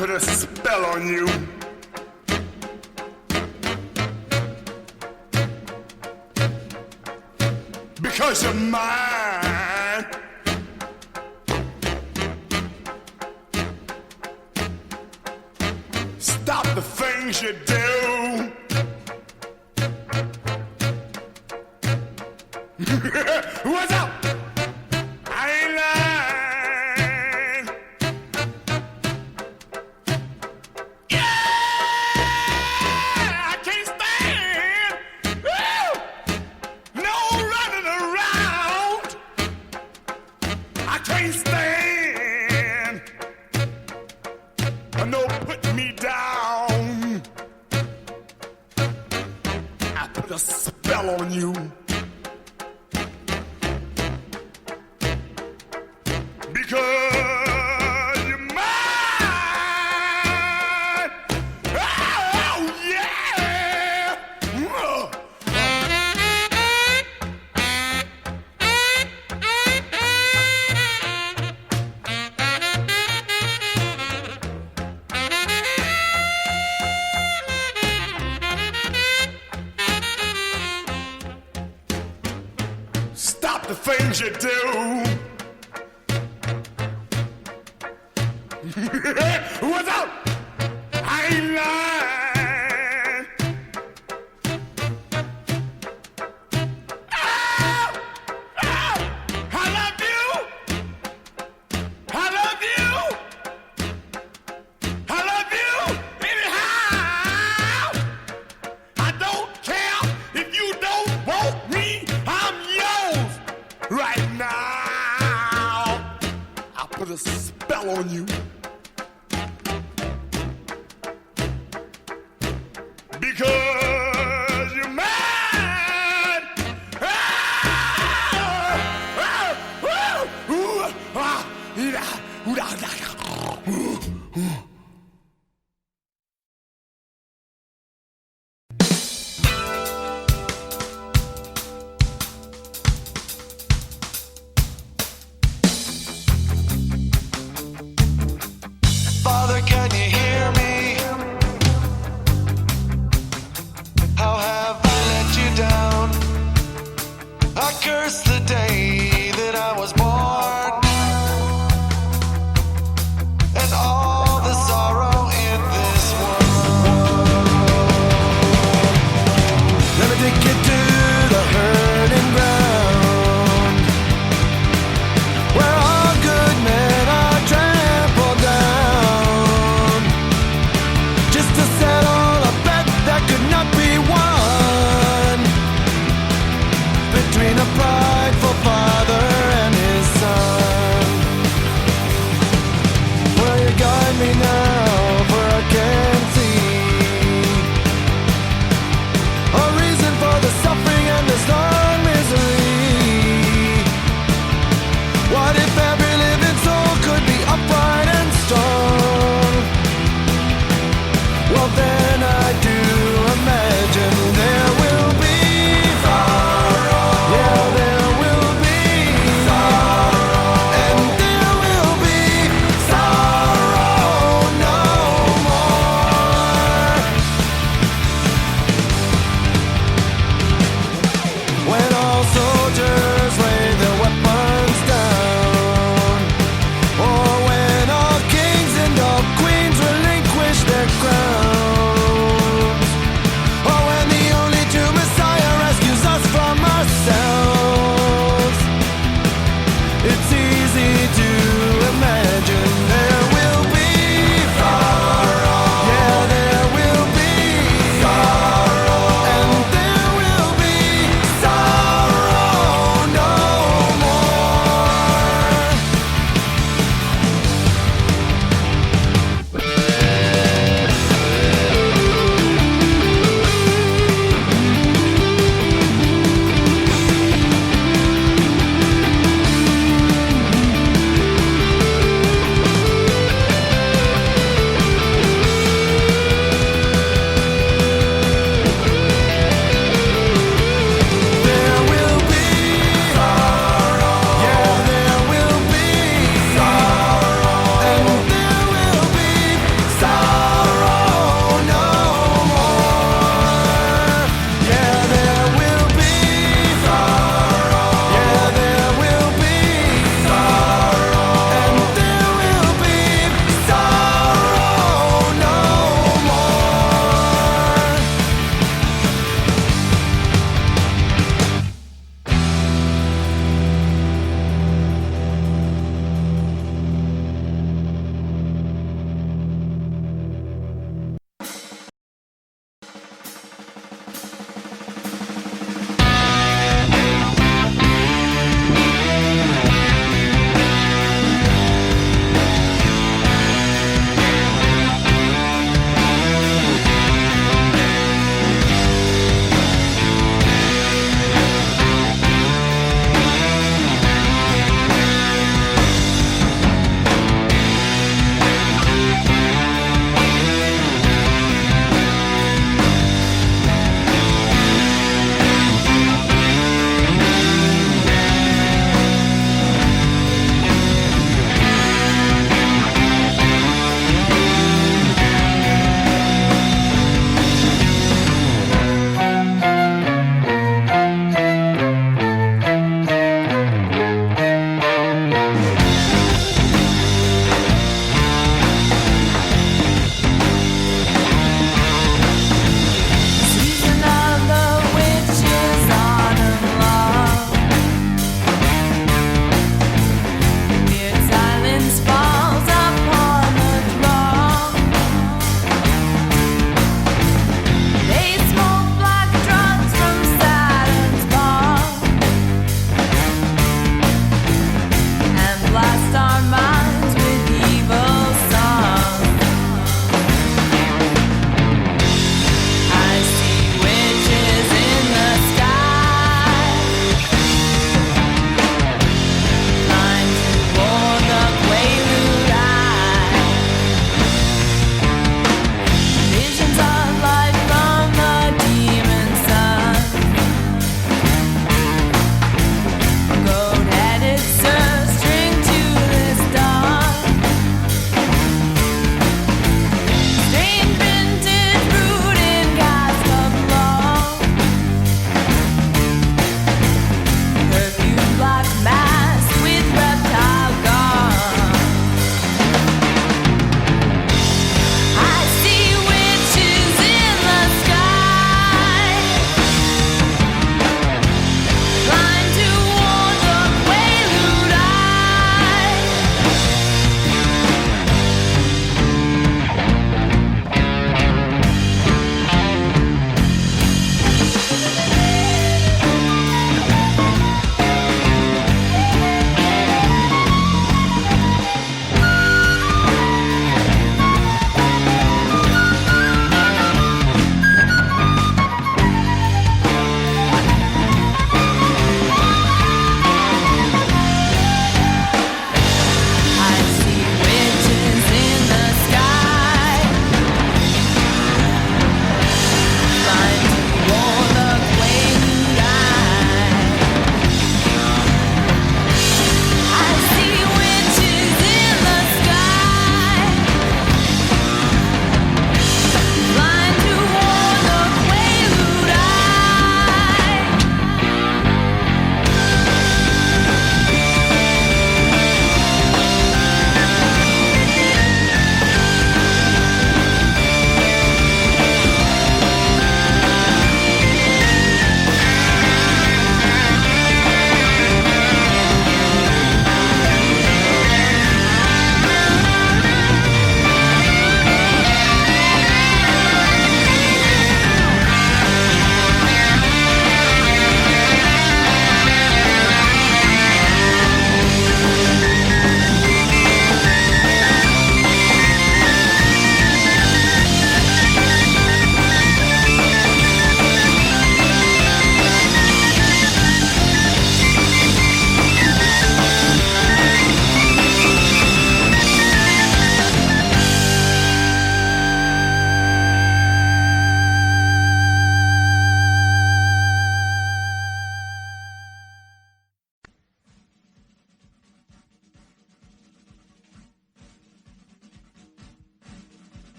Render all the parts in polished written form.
put a spell on you. Because you're mine. Stop the things you do. What's up? I ain't lying. Yeah, I can't stand. Woo! No running around. I can't stand. No putting me down. I put a spell on you. Because you're mine. Oh, yeah. Stop the things you do. What's up? I ain't lying. Oh, oh, I love you. I love you. I love you anyhow. I don't care if you don't want me. I'm yours right now. I put a spell on you. Because you're mine. Ah, ah, ooh, ooh, ah, ooh, da, da, da. Ooh, ooh. Father, can you hear me? How have I let you down? I curse the day that I was born, and all the sorrow in this world. Let me take you to the hurting ground, where all good men are trampled down, just to settle a bet that could not be won, between a prideful father and his son. Will you guide me now, for I can't see a reason for the suffering and this long misery. What if every living soul could be upright and strong? Well, then I do imagine there will be sorrow. Yeah, there will be sorrow. And there will be sorrow no more.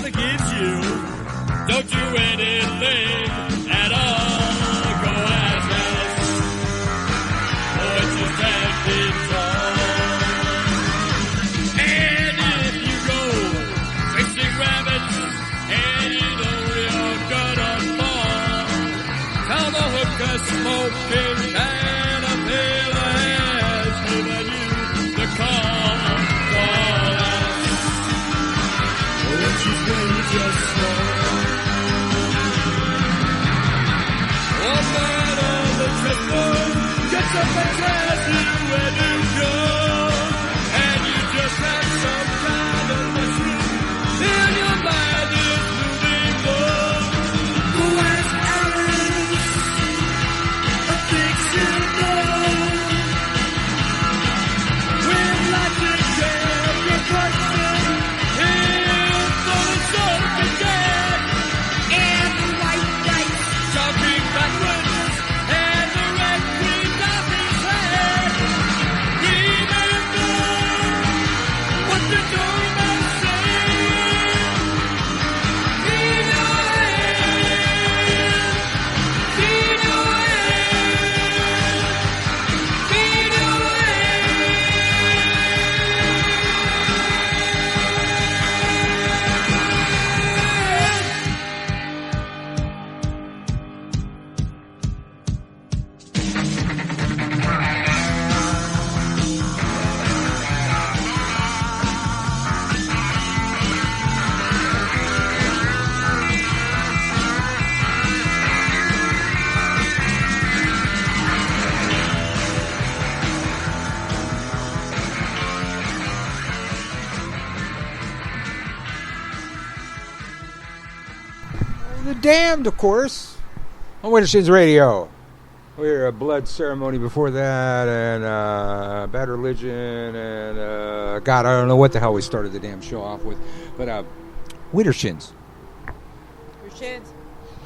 nothing gets you. Don't do anything at all. Go ask us. Oh, it's just that big tall. And if you go chasing rabbits and you know you're gonna fall, tell the hooker smoking caterpillar has given you the call. Just slow. One man on the treadmill gets up and tells you where to go, and you just have some kind of mushroom in your mind is moving on. Who has Alice? A fictional. With logic and reflection. Damned, of course, on Wintershins Radio. We had a blood ceremony before that, and Bad Religion, and God, I don't know what the hell we started the damn show off with, but Wintershins. Your shins.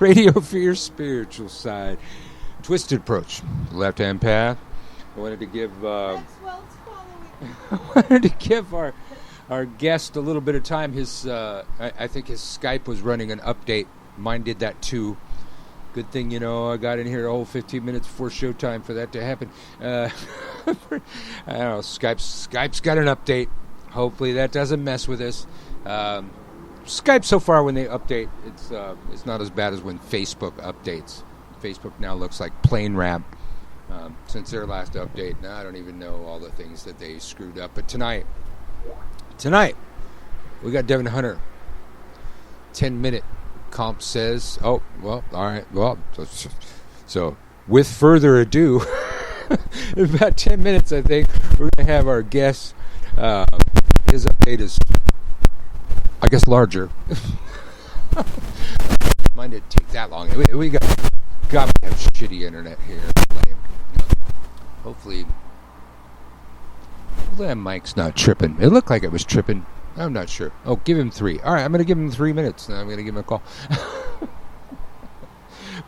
Radio for your spiritual side. Twisted approach, left-hand path. I wanted to give That's well, it's following. I wanted to give our guest a little bit of time. His I think his Skype was running an update. Mine did that too. Good thing, I got in here a whole 15 minutes before showtime for that to happen. I don't know. Skype's got an update. Hopefully that doesn't mess with us. Skype so far when they update, it's not as bad as when Facebook updates. Facebook now looks like plane wrap since their last update. Now I don't even know all the things that they screwed up. But tonight we got Devin Hunter. 10-minute. Comp says, oh, well, all right, well, so with further ado, in about 10 minutes, I think, we're going to have our guest. His update is, I guess, larger. Mine didn't take that long. We got to have shitty internet here. Hopefully that mic's not tripping. It looked like it was tripping. I'm not sure. Oh, give him 3. All right, I'm going to give him 3 minutes. Now I'm going to give him a call.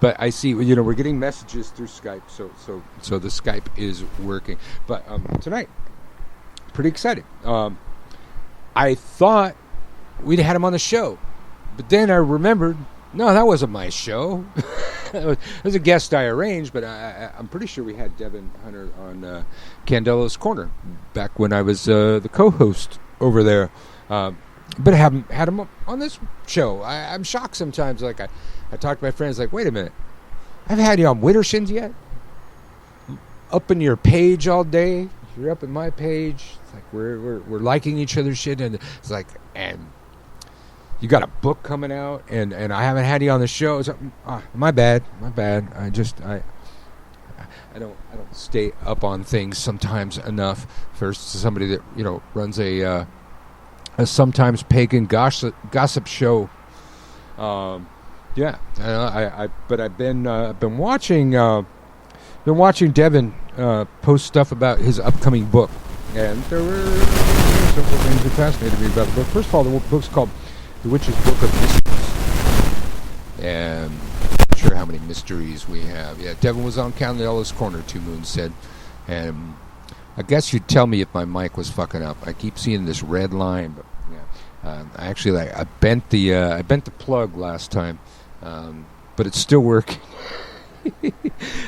But I see, we're getting messages through Skype, so the Skype is working. But tonight, pretty excited. I thought we'd had him on the show, but then I remembered, no, that wasn't my show. It was a guest I arranged, but I'm pretty sure we had Devin Hunter on Candelo's Corner back when I was the co-host over there. But I haven't had him on this show. I'm shocked sometimes. Like I talk to my friends, like, wait a minute, I haven't had you on Wintershins yet? Up in your page all day. You're up in my page. It's like we're liking each other's shit, and it's like, and you got a book coming out, and I haven't had you on the show. So, my bad. I don't stay up on things sometimes enough for somebody that runs a sometimes pagan gossip show. But I've been watching Devin post stuff about his upcoming book, and there were several things that fascinated me about the book. First of all, the book's called The Witch's Book of Mysteries, and I'm not sure how many mysteries we have. Yeah, Devin was on Candelo's Corner, Two Moons said, and I guess you'd tell me if my mic was fucking up. I keep seeing this red line, but yeah. I bent the plug last time, but it's still working. I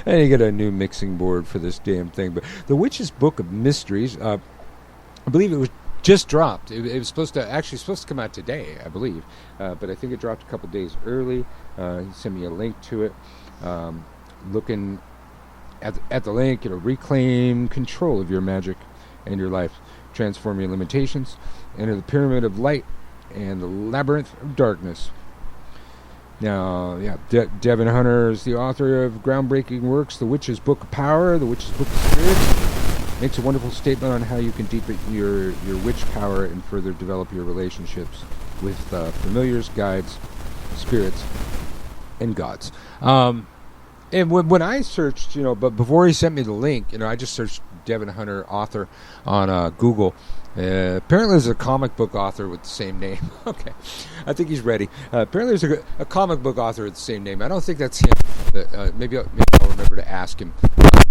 need to get a new mixing board for this damn thing. But The Witch's Book of Mysteries, I believe it was just dropped. It was supposed to come out today, I believe, but I think it dropped a couple days early. He sent me a link to it. Looking at the link, reclaim control of your magic and your life, transform your limitations, enter the pyramid of light and the labyrinth of darkness. Now, Devin Hunter is the author of groundbreaking works, The Witch's Book of Power, The Witch's Book of Spirits. Makes a wonderful statement on how you can deepen your witch power and further develop your relationships with familiars, guides, spirits, and gods. And when I searched, but before he sent me the link, I just searched Devin Hunter author on Google. Apparently there's a comic book author with the same name. Okay, I think he's ready. Apparently there's a comic book author with the same name. I don't think that's him, but maybe I'll remember to ask him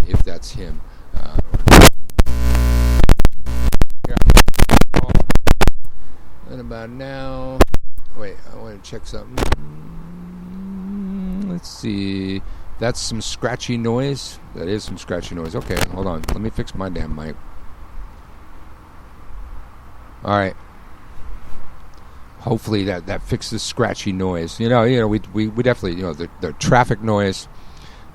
if that's him. And about now, wait, I want to check something. Let's see. That's some scratchy noise. That is some scratchy noise. Okay, hold on. Let me fix my damn mic. All right. Hopefully that fixes scratchy noise. We definitely, the traffic noise,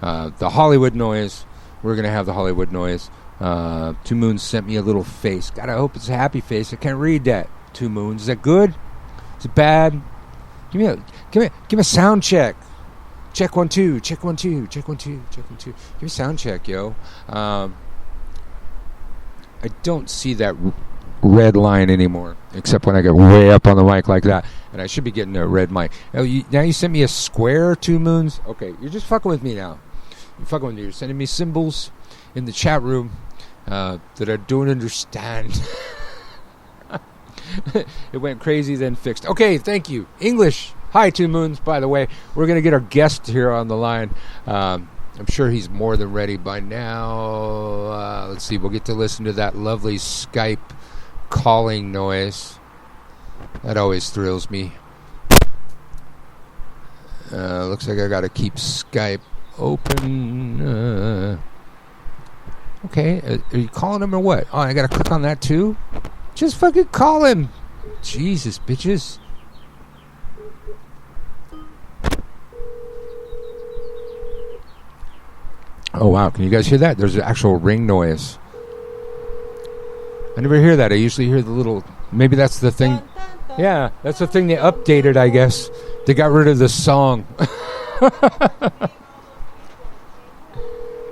the Hollywood noise. We're gonna have the Hollywood noise. Two Moons sent me a little face. God, I hope it's a happy face. I can't read that. Two Moons. Is that good? Is it bad? Give me a sound check. Check 1 2. Check 1 2. Check 1 2. Check 1 2. Give me a sound check, yo. I don't see that red line anymore, except when I get way up on the mic like that, and I should be getting a red mic. Now you sent me a square, Two Moons. Okay, you're just fucking with me now. You're fucking with me. You're sending me symbols in the chat room that I don't understand. It went crazy, then fixed. Okay, thank you. English. Hi, Two Moons. By the way, we're gonna get our guest here on the line. I'm sure he's more than ready by now. Let's see. We'll get to listen to that lovely Skype calling noise. That always thrills me. Looks like I gotta keep Skype open. Okay, are you calling him or what? Oh, I gotta click on that too? Just fucking call him. Jesus, bitches. Oh wow, can you guys hear that? There's an actual ring noise. I never hear that. I usually hear the little... Maybe that's the thing. Yeah, that's the thing they updated, I guess. They got rid of the song.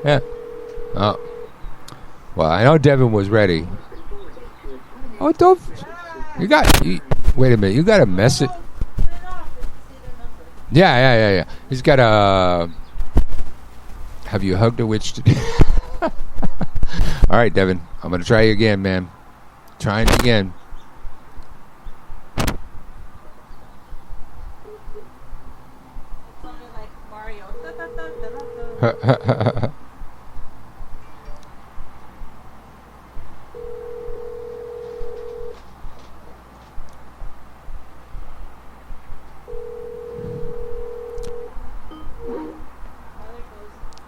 Yeah. Oh. Well, I know Devin was ready. Oh, don't... wait a minute. You got a message? Yeah. He's got a... Have you hugged a witch today? All right, Devin. I'm going to try you again, man. Trying again. It's only like Mario.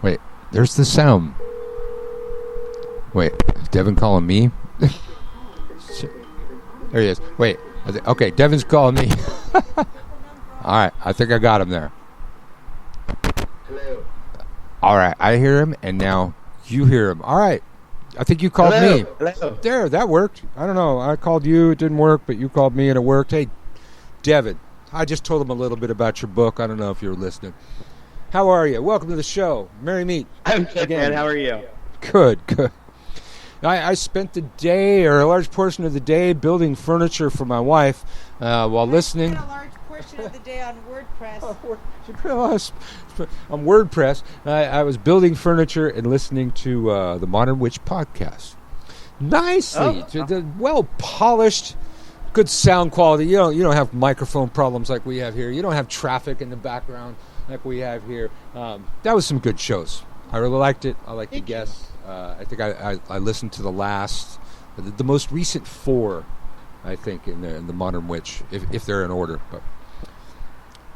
Wait, there's the sound. Wait, is Devin calling me? There he is. Wait. Okay, Devin's calling me. All right, I think I got him there. Hello. All right, I hear him, and now you hear him. All right, I think you called me. Hello. There, that worked. I don't know. I called you, it didn't work, but you called me, and it worked. Hey, Devin, I just told him a little bit about your book. I don't know if you were listening. How are you? Welcome to the show. Merry meet. I'm good, man. How are you? Good. I spent the day, or a large portion of the day, building furniture for my wife while listening. I spent a large portion of the day on WordPress. On WordPress, I was building furniture and listening to the Modern Witch podcast. Nicely, well polished, good sound quality. You don't have microphone problems like we have here. You don't have traffic in the background like we have here. That was some good shows. I really liked it. I liked the guests. I think I listened to the most recent 4 I think, in the Modern Witch, if they're in order. But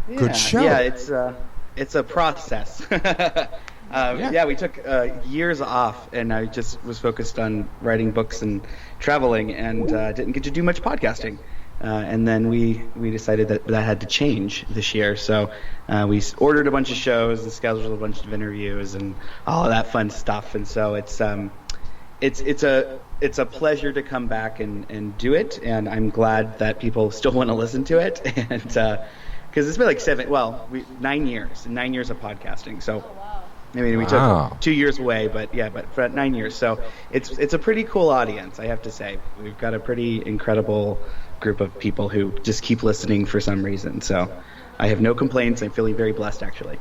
Yeah, good show. Yeah, it's a process. Yeah, we took years off, and I just was focused on writing books and traveling, and didn't get to do much podcasting. And then we decided that had to change this year. So we ordered a bunch of shows and scheduled a bunch of interviews and all of that fun stuff. And so it's a pleasure to come back and do it. And I'm glad that people still want to listen to it. And because it's been like 9 years, 9 years of podcasting. So. I mean, we took 2 years away, but for 9 years. So it's a pretty cool audience, I have to say. We've got a pretty incredible group of people who just keep listening for some reason. So I have no complaints. I'm feeling very blessed, actually.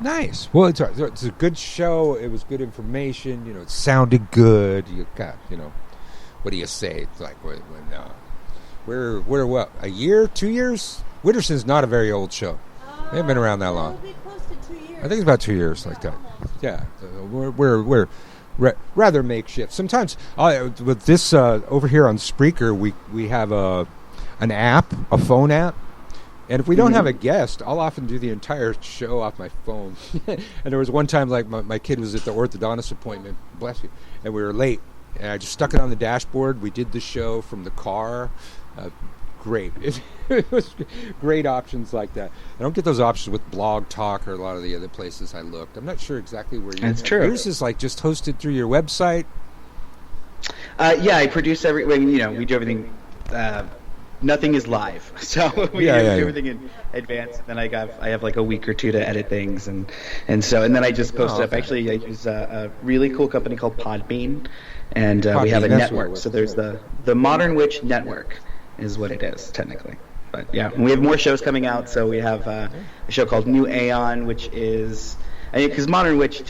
Nice. Well, it's a good show. It was good information. It sounded good. You got, what do you say? It's like when we're what, a year, 2 years? Witterson's not a very old show. They haven't been around that long. It'll be close to 2 years. I think it's about 2 years, like that. Yeah, we're rather makeshift. Sometimes with this over here on Spreaker, we have an app, a phone app, and if we don't have a guest, I'll often do the entire show off my phone. And there was one time, like my kid was at the orthodontist appointment, bless you, and we were late, and I just stuck it on the dashboard. We did the show from the car. Great. It was great options like that. I don't get those options with Blog Talk or a lot of the other places I looked. I'm not sure exactly where you're. That's true. Yours is like just hosted through your website. Yeah, I produce everything. We do everything. Nothing is live, so we do everything in advance. And then I have like a week or two to edit things, and then I just post it up. Actually, I use a really cool company called Podbean, and we have a network. So there's the Modern Witch Network. Is what it is technically, but yeah, we have more shows coming out. So we have a show called New Aeon, which is because Modern Witch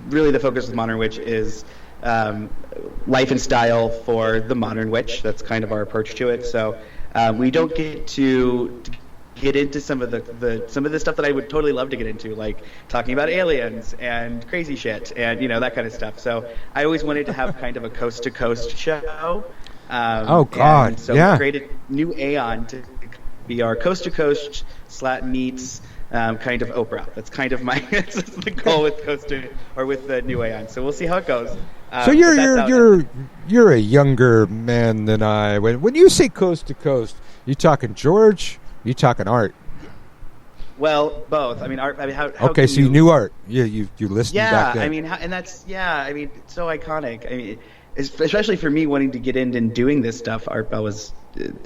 really the focus of Modern Witch is life and style for the modern witch. That's kind of our approach to it. So we don't get to get into some of the stuff that I would totally love to get into, like talking about aliens and crazy shit and that kind of stuff. So I always wanted to have kind of a coast to coast show. So we created New Aeon to be our coast to coast meets kind of Oprah. That's kind of that's the goal with with the New Aeon. So we'll see how it goes. So you're a younger man than I. When you say coast to coast, you talking George? You talking Art? Well, both. I mean, Art. I mean, how okay, so you knew Art. You listened back then. I mean, and that's it's so iconic. I mean, especially for me wanting to get in and doing this stuff, Art Bell was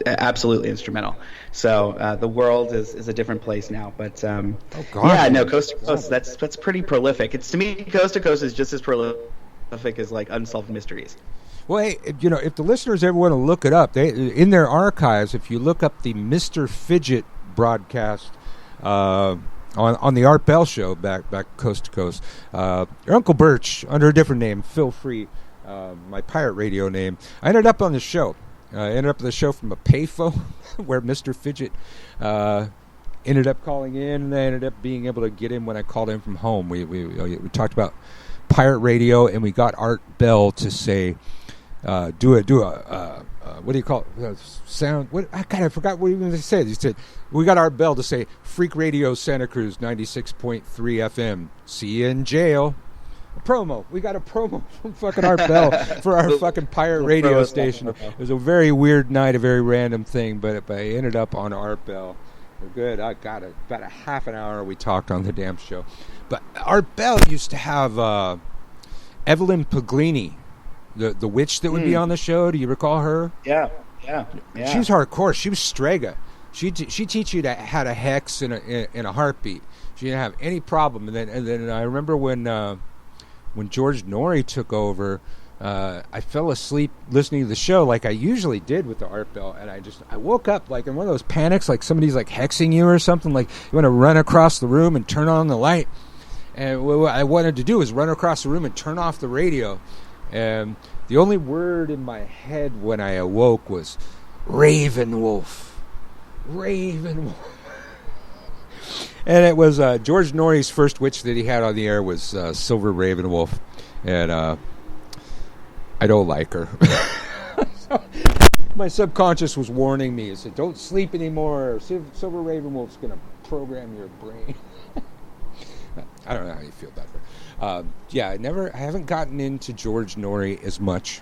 absolutely instrumental. So the world is a different place now. But coast to coast. That's pretty prolific. It's to me, coast to coast is just as prolific as like Unsolved Mysteries. Well, hey, if the listeners ever want to look it up, in their archives, if you look up the Mr. Fidget broadcast on the Art Bell show back coast to coast, your Uncle Birch under a different name, Phil Free. My pirate radio name. I ended up on the show. I ended up on the show from a payphone where Mr. Fidget ended up calling in, and I ended up being able to get in when I called in from home. We talked about pirate radio, and we got Art Bell to say, do a what do you call it? Sound? What? I forgot what he was going to say. He said, we got Art Bell to say, Freak Radio Santa Cruz 96.3 FM. See you in jail. A promo. We got a promo from fucking Art Bell for our fucking pirate radio station. It was a very weird night, a very random thing, but I ended up on Art Bell. We're good. I got about a half an hour we talked on the damn show. But Art Bell used to have Evelyn Puglini, the witch that would be on the show. Do you recall her? Yeah. She was hardcore. She was Strega. She teach you how to hex in a heartbeat. She didn't have any problem. And then I remember when George Norrie took over, I fell asleep listening to the show like I usually did with the Art Bell, and I woke up like in one of those panics, like somebody's like hexing you or something, like you want to run across the room and turn on the light. And what I wanted to do was run across the room and turn off the radio. And the only word in my head when I awoke was Ravenwolf. Ravenwolf. And it was George Norrie's first witch that he had on the air was Silver Ravenwolf. And I don't like her. My subconscious was warning me. It said, "Don't sleep anymore. Silver Raven Wolf's going to program your brain." I don't know how you feel about it. Yeah, I haven't gotten into George Norrie as much.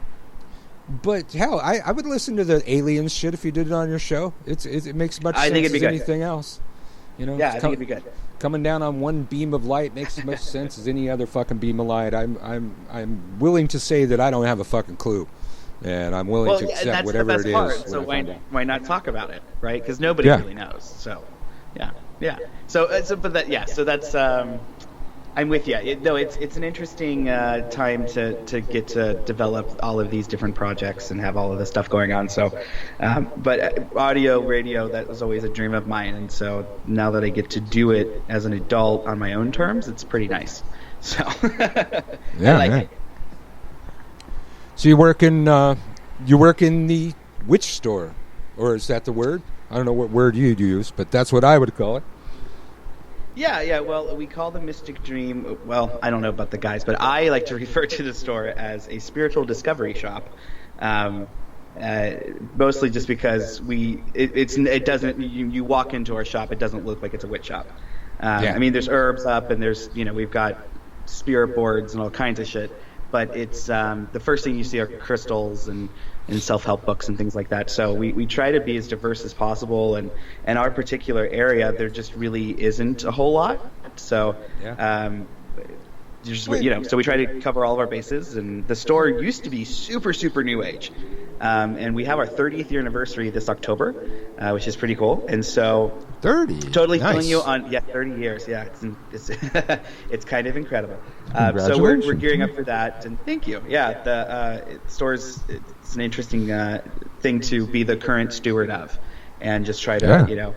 But hell, I would listen to the aliens shit if you did it on your show. It makes much sense as anything else. You know, Yeah, I think it'd be good. Coming down on one beam of light makes as much sense as any other fucking beam of light. I'm willing to say that I don't have a fucking clue, and I'm willing to accept that's whatever the best it part. is. So why not talk about it, right? Because nobody really knows. So, yeah. So that's. I'm with you. It's an interesting time to get to develop all of these different projects and have all of this stuff going on. So, but audio, radio, that was always a dream of mine. And so now that I get to do it as an adult on my own terms, it's pretty nice. So, I like it. So you work in the witch store, or is that the word? I don't know what word you'd use, but that's what I would call it. Yeah. Well, we call the Mystic Dream. Well, I don't know about the guys, but I like to refer to the store as a spiritual discovery shop. Mostly just because it doesn't. You walk into our shop, it doesn't look like it's a witch shop. I mean, there's herbs up, and there's we've got spirit boards and all kinds of shit. But it's the first thing you see are crystals and self-help books and things like that. So we try to be as diverse as possible, and our particular area, there just really isn't a whole lot. So so we try to cover all of our bases. And the store used to be super, super new age. And we have our 30th year anniversary this October, which is pretty cool. And so 30, totally nice. feeling you on 30 years. Yeah, it's it's kind of incredible. So we're gearing up for that, and thank you. Yeah, the stores, it's an interesting thing to be the current steward of, and just try to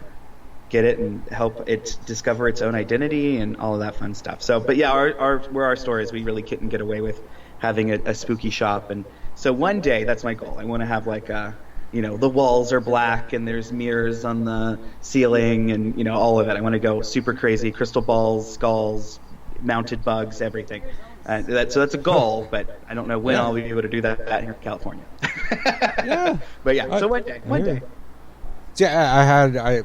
get it and help it discover its own identity and all of that fun stuff. So, but yeah, our store is, we really couldn't get away with having a spooky shop. And so one day, that's my goal. I want to have like the walls are black and there's mirrors on the ceiling and all of it. I want to go super crazy, crystal balls, skulls, mounted bugs, everything. So that's a goal, but I don't know when I'll be able to do that here in California. But so one day. Yeah,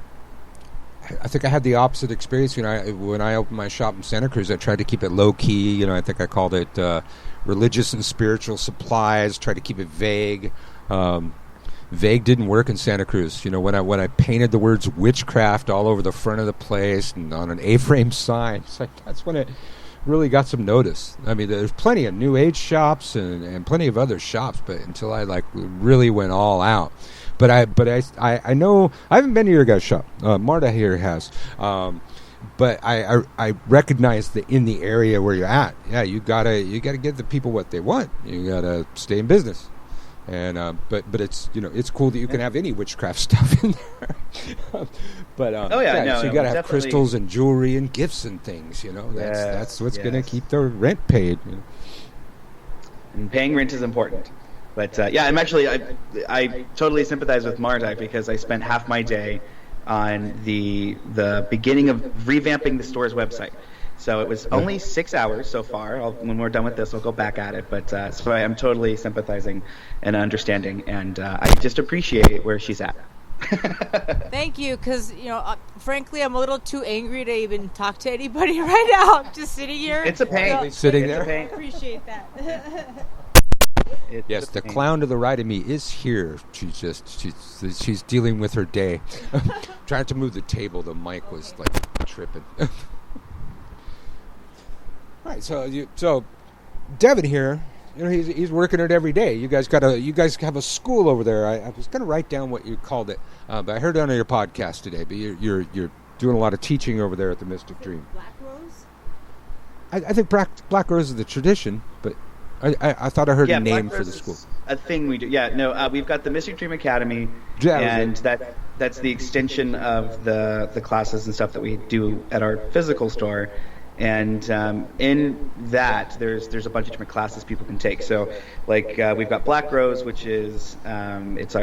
I think I had the opposite experience. When I opened my shop in Santa Cruz, I tried to keep it low key. I think I called it religious and spiritual supplies. Tried to keep it vague. Vague didn't work in Santa Cruz. When I painted the words witchcraft all over the front of the place and on an A-frame sign, it's like that's when it really got some notice. I mean, there's plenty of new age shops and plenty of other shops, but until I really went all out. But I know I haven't been to your guys' shop. Marta here has, but I recognize that in the area where you're at, you gotta give the people what they want. You gotta stay in business, and but it's it's cool that you can have any witchcraft stuff in there. But so you gotta have crystals and jewelry and gifts and things. That's what's gonna keep the rent paid. And paying rent is important. But I'm actually I totally sympathize with Marta, because I spent half my day on the beginning of revamping the store's website. So it was only 6 hours so far. When we're done with this, I'll go back at it. But so I'm totally sympathizing and understanding, and I just appreciate where she's at. Thank you, because frankly, I'm a little too angry to even talk to anybody right now. I'm just sitting here. It's a pain. Sitting there. I appreciate that. Yes, the clown to the right of me is here. She's dealing with her day. Trying to move the table, the mic was tripping. All right, so Devin here, he's working it every day. You guys have a school over there. I was going to write down what you called it, but I heard it on your podcast today. But you're doing a lot of teaching over there at the Mystic Dream. Black Rose? I think Black Rose is the tradition, but I thought I heard a name for the school. A thing we do. Yeah, no, we've got the Mystic Dream Academy, and that's the extension of the classes and stuff that we do at our physical store. And in that, there's a bunch of different classes people can take. So, we've got Black Rose, which is it's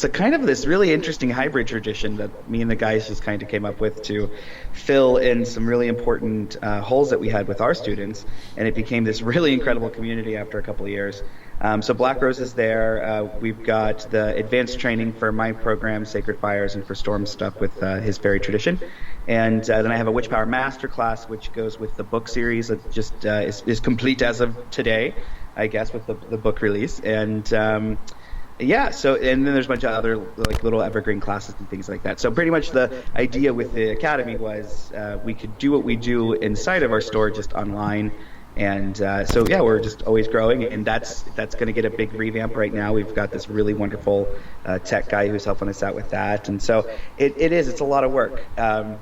a kind of this really interesting hybrid tradition that me and the guys just kind of came up with to fill in some really important holes that we had with our students, and it became this really incredible community after a couple of years. So Black Rose is there. We've got the advanced training for my program, Sacred Fires, and for Storm stuff with his fairy tradition. And then I have a Witch Power Masterclass, which goes with the book series that just is complete as of today, I guess, with the book release. And so and then there's a bunch of other like little evergreen classes and things like that. So pretty much the idea with the academy was we could do what we do inside of our store just online. And we're just always growing, and that's going to get a big revamp right now. We've got this really wonderful tech guy who's helping us out with that, and so it's a lot of work. I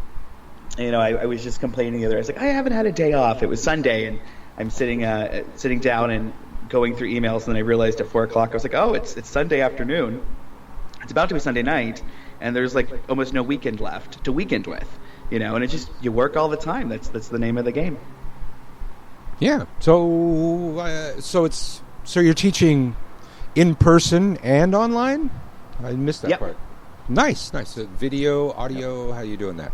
was just complaining the other day. I was like, I haven't had a day off. It was Sunday, and I'm sitting down and going through emails, and then I realized at 4:00 I was like, oh, it's Sunday afternoon. It's about to be Sunday night, and there's like almost no weekend left to weekend with, and it just you work all the time. That's the name of the game. Yeah. So you're teaching in person and online? I missed that part. Nice. Video, audio. How are you doing that?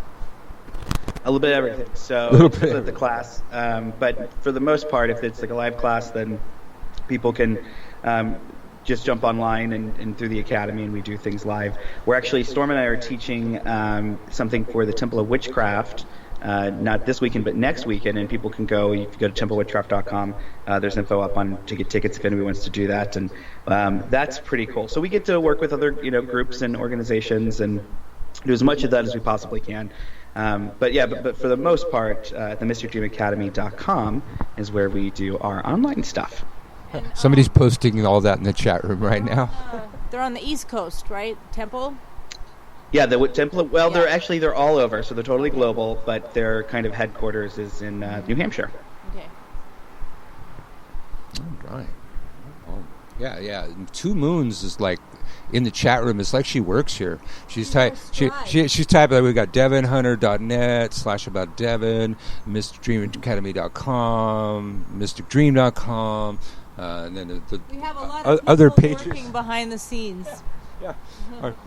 A little bit of everything. So the class, but for the most part, if it's like a live class, then people can just jump online and through the academy, and we do things live. We're actually Storm and I are teaching something for the Temple of Witchcraft. Not this weekend, but next weekend, and people can go. You can go to templewitchcraft.com. There's info up on to get tickets if anybody wants to do that, and that's pretty cool. So we get to work with other groups and organizations and do as much of that as we possibly can. But for the most part, the MysticDreamAcademy.com is where we do our online stuff. And, somebody's posting all that in the chat room right now. They're on the East Coast, right? Temple. Yeah, the Temple. Well, they're all over, so they're totally global. But their kind of headquarters is in New Hampshire. Okay. All right. Yeah. 2 Moons is like in the chat room. It's like she works here. She's typing. She's typing. We got DevinHunter.net /about-Devin, MysticDreamAcademy.com, MysticDream.com, and then we have a lot of other people pages working behind the scenes. Yeah.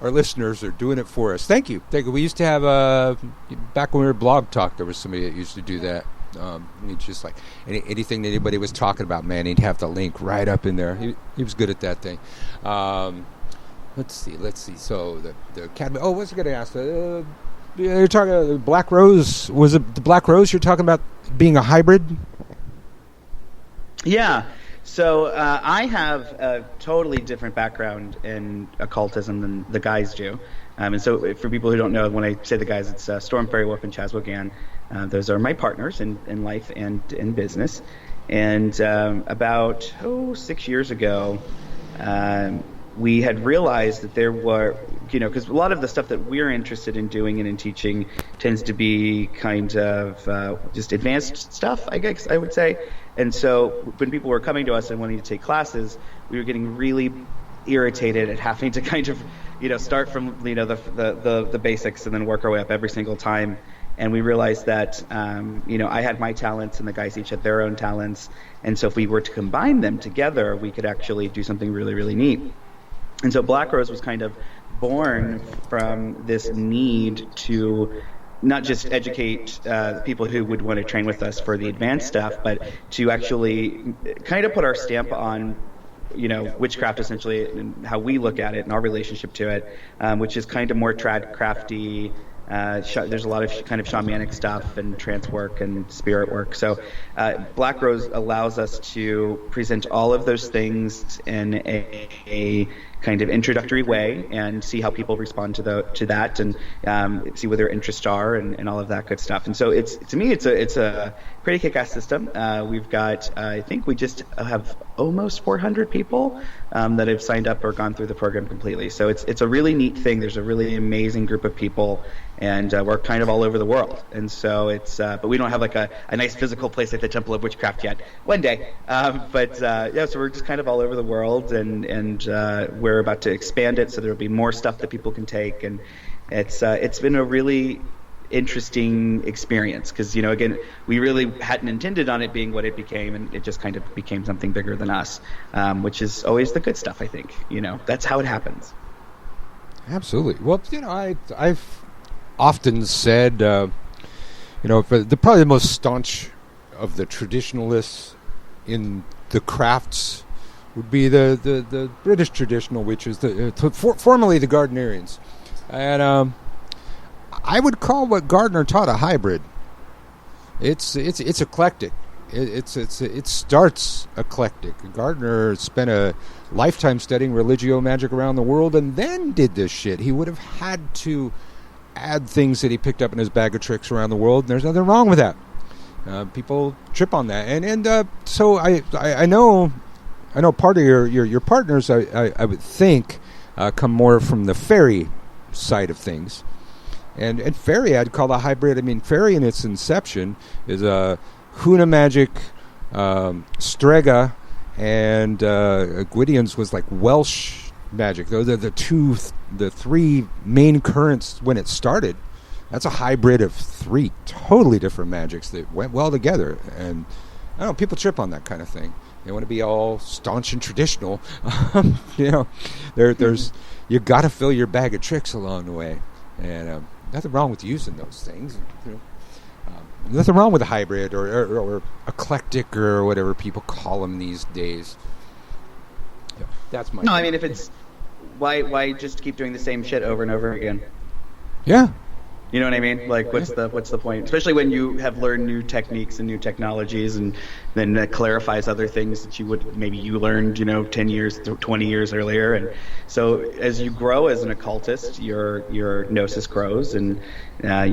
Our listeners are doing it for us. Thank you. We used to have back when we were Blog Talk, there was somebody that used to do that. He'd just like anything that anybody was talking about, man, he'd have the link right up in there. He was good at that thing. Let's see. So the academy. Oh, what's I going to ask? You're talking Black Rose. Was it the Black Rose? You're talking about being a hybrid? Yeah. So I have a totally different background in occultism than the guys do. And so for people who don't know, when I say the guys, it's Storm, Fairy Wolf, and Chaz Wogan. Those are my partners in life and in business. And about 6 years ago, we had realized that there were, because a lot of the stuff that we're interested in doing and in teaching tends to be kind of just advanced stuff, I guess I would say. And so when people were coming to us and wanting to take classes, we were getting really irritated at having to kind of, start from, the basics and then work our way up every single time. And we realized that, I had my talents and the guys each had their own talents. And so if we were to combine them together, we could actually do something really, really neat. And so Black Rose was kind of born from this need to not just educate people who would want to train with us for the advanced stuff, but to actually kind of put our stamp on, witchcraft essentially and how we look at it and our relationship to it, which is kind of more crafty. There's a lot of kind of shamanic stuff and trance work and spirit work. So Black Rose allows us to present all of those things in a kind of introductory way and see how people respond to that and see what their interests are and all of that good stuff. And so it's a pretty kick-ass system. We've got, I think we just have almost 400 people that have signed up or gone through the program completely. So it's a really neat thing. There's a really amazing group of people, and we're kind of all over the world. And so but we don't have like a nice physical place like the Temple of Witchcraft yet. One day. So we're just kind of all over the world, and we're about to expand it so there'll be more stuff that people can take. And it's been a really interesting experience because, again, we really hadn't intended on it being what it became, and it just kind of became something bigger than us, which is always the good stuff, I think. That's how it happens. Absolutely. Well, I've often said, for probably the most staunch of the traditionalists in the crafts would be the British traditional witches, formerly the Gardnerians. And I would call what Gardner taught a hybrid. It's eclectic. It starts eclectic. Gardner spent a lifetime studying religio magic around the world and then did this shit. He would have had to add things that he picked up in his bag of tricks around the world, and there's nothing wrong with that. People trip on that, and so I know part of your partners I would think come more from the fairy side of things, and fairy I'd call a hybrid. I mean, fairy in its inception is a Huna magic, Strega, and Gwydian's was like Welsh magic. Those are the three main currents when it started. That's a hybrid of three totally different magics that went well together. And I don't know, people trip on that kind of thing. They want to be all staunch and traditional. There's you got to fill your bag of tricks along the way, and nothing wrong with using those things. Nothing wrong with a hybrid or eclectic or whatever people call them these days. That's my. No, I mean, if it's why just keep doing the same shit over and over again? Yeah. You know what I mean? Like, what's the point? Especially when you have learned new techniques and new technologies, and then that clarifies other things that you learned, 10 years, 20 years earlier. And so as you grow as an occultist, your gnosis grows, and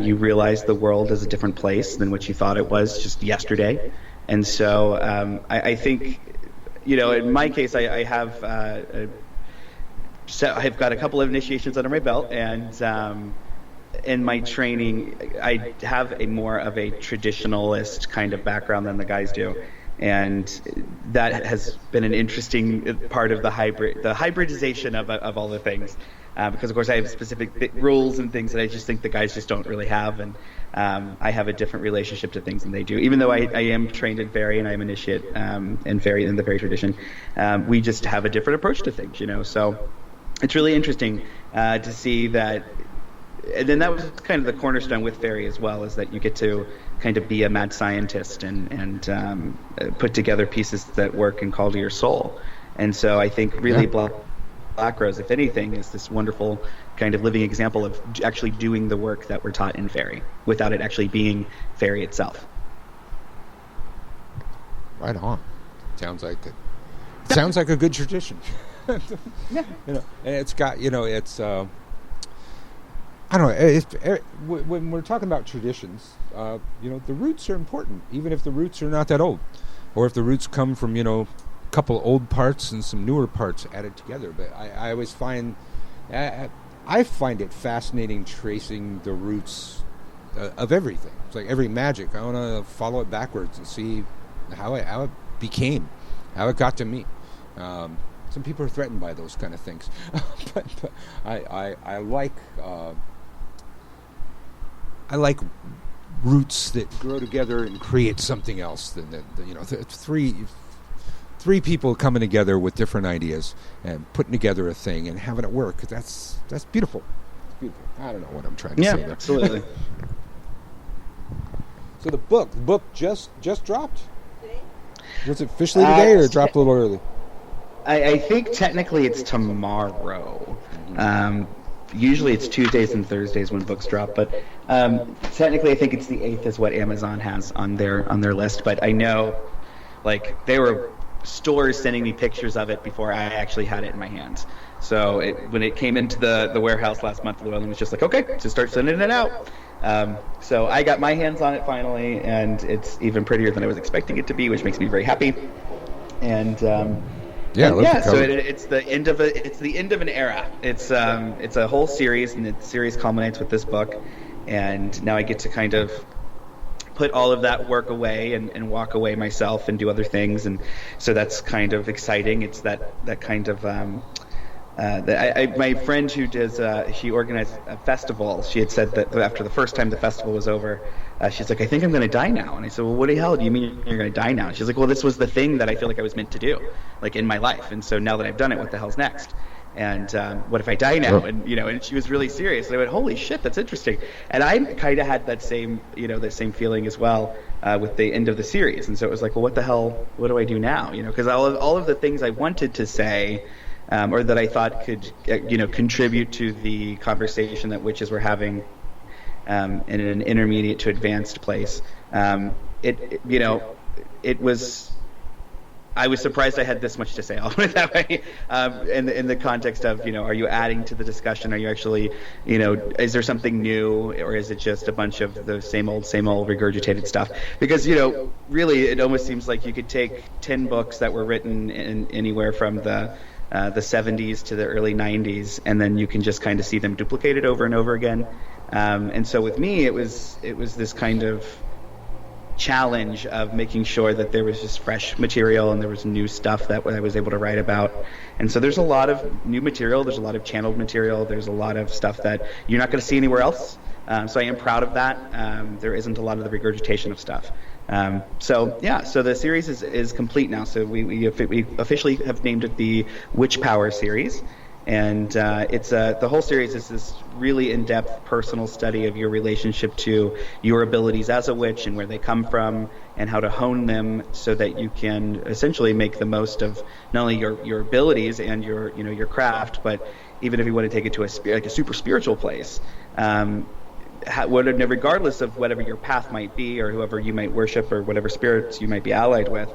you realize the world is a different place than what you thought it was just yesterday. And so I think, in my case, I've got a couple of initiations under my belt, and in my training, I have more of a traditionalist kind of background than the guys do, and that has been an interesting part of the hybridization of all the things, because of course I have specific rules and things that I just think the guys just don't really have, and I have a different relationship to things than they do. Even though I am trained in fairy and I'm initiate in the fairy tradition, we just have a different approach to things, So it's really interesting to see that. And then that was kind of the cornerstone with fairy as well, is that you get to kind of be a mad scientist and put together pieces that work and call to your soul. And so I think really Black Rose, if anything, is this wonderful kind of living example of actually doing the work that we're taught in fairy without it actually being fairy itself. Right on. Sounds like it. Sounds like a good tradition. Yeah. And it's got, it's... I don't know. When we're talking about traditions, the roots are important, even if the roots are not that old, or if the roots come from, a couple old parts and some newer parts added together. But I always find, I find it fascinating tracing the roots of everything. It's like every magic. I want to follow it backwards and see how it became, how it got to me. Some people are threatened by those kind of things, but I like roots that grow together and create something else. Three people coming together with different ideas and putting together a thing and having it work. That's beautiful. It's beautiful. I don't know what I'm trying to say there. Absolutely. So the book just dropped. Was it officially today or dropped a little early? I think technically it's tomorrow. Usually it's Tuesdays and Thursdays when books drop, but technically I think it's the 8th is what Amazon has on their list. But I know, they were stores sending me pictures of it before I actually had it in my hands. So when it came into the warehouse last month, Llewellyn was just like, okay, just start sending it out. So I got my hands on it finally, and it's even prettier than I was expecting it to be, which makes me very happy. And so it's the end of an era. It's a whole series, and the series culminates with this book, and now I get to kind of put all of that work away and walk away myself and do other things, and so that's kind of exciting. It's that kind of my friend who does she organized a festival. She had said that after the first time the festival was over, she's like, I think I'm going to die now. And I said, well, what the hell do you mean you're going to die now? She's like, well, this was the thing that I feel like I was meant to do, in my life. And so now that I've done it, what the hell's next? And what if I die now? And and she was really serious. And I went, holy shit, that's interesting. And I kind of had that same feeling as well with the end of the series. And so it was like, well, what the hell? What do I do now? Because all of the things I wanted to say, or that I thought could contribute to the conversation that witches were having in an intermediate to advanced place. It was. I was surprised I had this much to say. I'll put it that way. In the context of, are you adding to the discussion? Are you actually, is there something new, or is it just a bunch of the same old regurgitated stuff? Because, really, it almost seems like you could take 10 books that were written in anywhere from the 70s to the early 90s, and then you can just kind of see them duplicated over and over again. And so with me, it was this kind of challenge of making sure that there was just fresh material and there was new stuff that I was able to write about. And so there's a lot of new material, there's a lot of channeled material, there's a lot of stuff that you're not going to see anywhere else. So I am proud of that. There isn't a lot of the regurgitation of stuff. So the series is complete now. So we officially have named it the Witch Power series. And it's the whole series is this really in-depth personal study of your relationship to your abilities as a witch and where they come from and how to hone them so that you can essentially make the most of not only your abilities and your craft, but even if you want to take it to a super spiritual place, regardless of whatever your path might be or whoever you might worship or whatever spirits you might be allied with.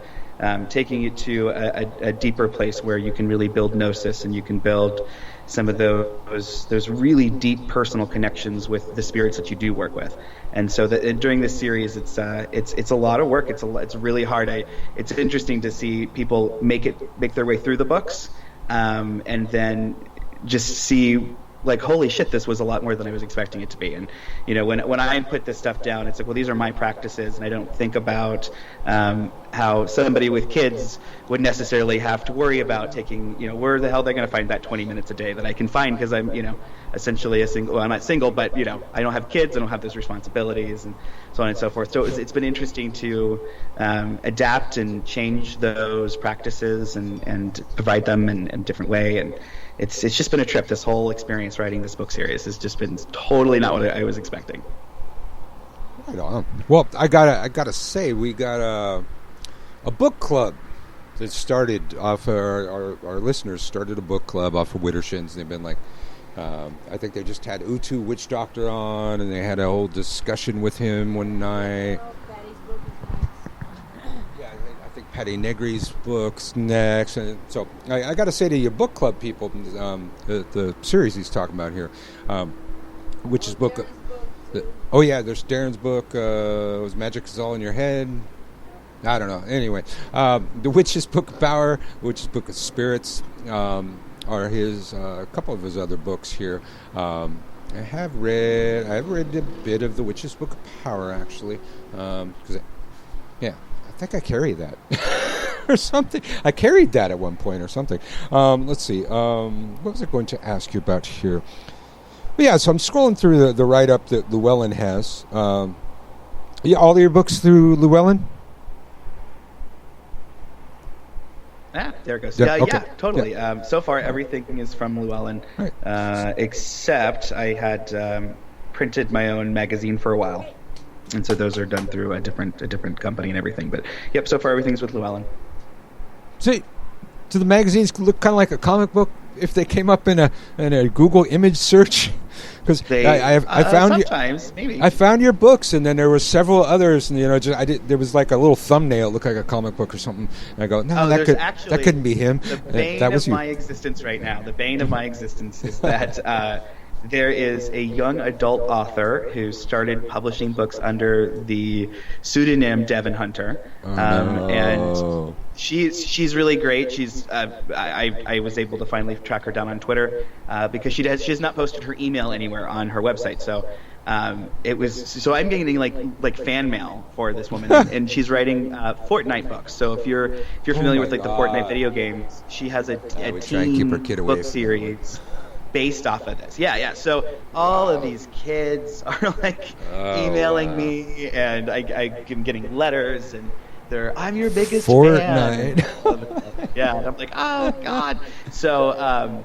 Taking it to a deeper place where you can really build gnosis and you can build some of those really deep personal connections with the spirits that you do work with. And so during this series, it's a lot of work. It's really hard. It's interesting to see people make their way through the books, and then just see, like, holy shit, this was a lot more than I was expecting it to be. And when I put this stuff down, it's like, well, these are my practices, and I don't think about how somebody with kids would necessarily have to worry about taking, where the hell they're going to find that 20 minutes a day that I can find, because I'm essentially a single. Well, I'm not single, but I don't have kids, I don't have those responsibilities, and so on and so forth. So it's been interesting to adapt and change those practices and provide them in a different way. And it's just been a trip. This whole experience writing this book series has just been totally not what I was expecting. Right on. Well, I gotta say, we got a book club that started off. Our listeners started a book club off of Widdershins. They've been like, I think they just had Utu Witch Doctor on, and they had a whole discussion with him one night. Patty Negri's books next, and so I got to say to you, book club people, the series he's talking about here, Witch's Book. There's Darren's book. Was Magic Is All in Your Head? I don't know. Anyway, the Witch's Book of Power, Witch's Book of Spirits, are his a couple of his other books here. I've read a bit of the Witch's Book of Power actually, because I think I carry that or something. I carried that at one point or something. Let's see. What was I going to ask you about here? So I'm scrolling through the write-up that Llewellyn has. All of your books through Llewellyn? There it goes. Okay. Yeah, totally. Yeah. So far, everything is from Llewellyn, right. Except I had printed my own magazine for a while. And so those are done through a different company and everything. But yep, so far everything's with Llewellyn. See, do the magazines look kind of like a comic book if they came up in a Google image search? Because I found sometimes maybe I found your books, and then there were several others, and there was like a little thumbnail, it looked like a comic book or something. And I go, no, that couldn't be him. The bane of my existence right now. The bane of my existence is that. There is a young adult author who started publishing books under the pseudonym Devin Hunter, and she's really great. She's I was able to finally track her down on Twitter because she has not posted her email anywhere on her website. So I'm getting like fan mail for this woman, and she's writing Fortnite books. So if you're familiar with like the Fortnite video games, she has a teen book series based off of this. Yeah. So all of these kids are like emailing me, and I'm getting letters, and I'm your biggest Fortnite. fan. Yeah, and I'm like, oh God. So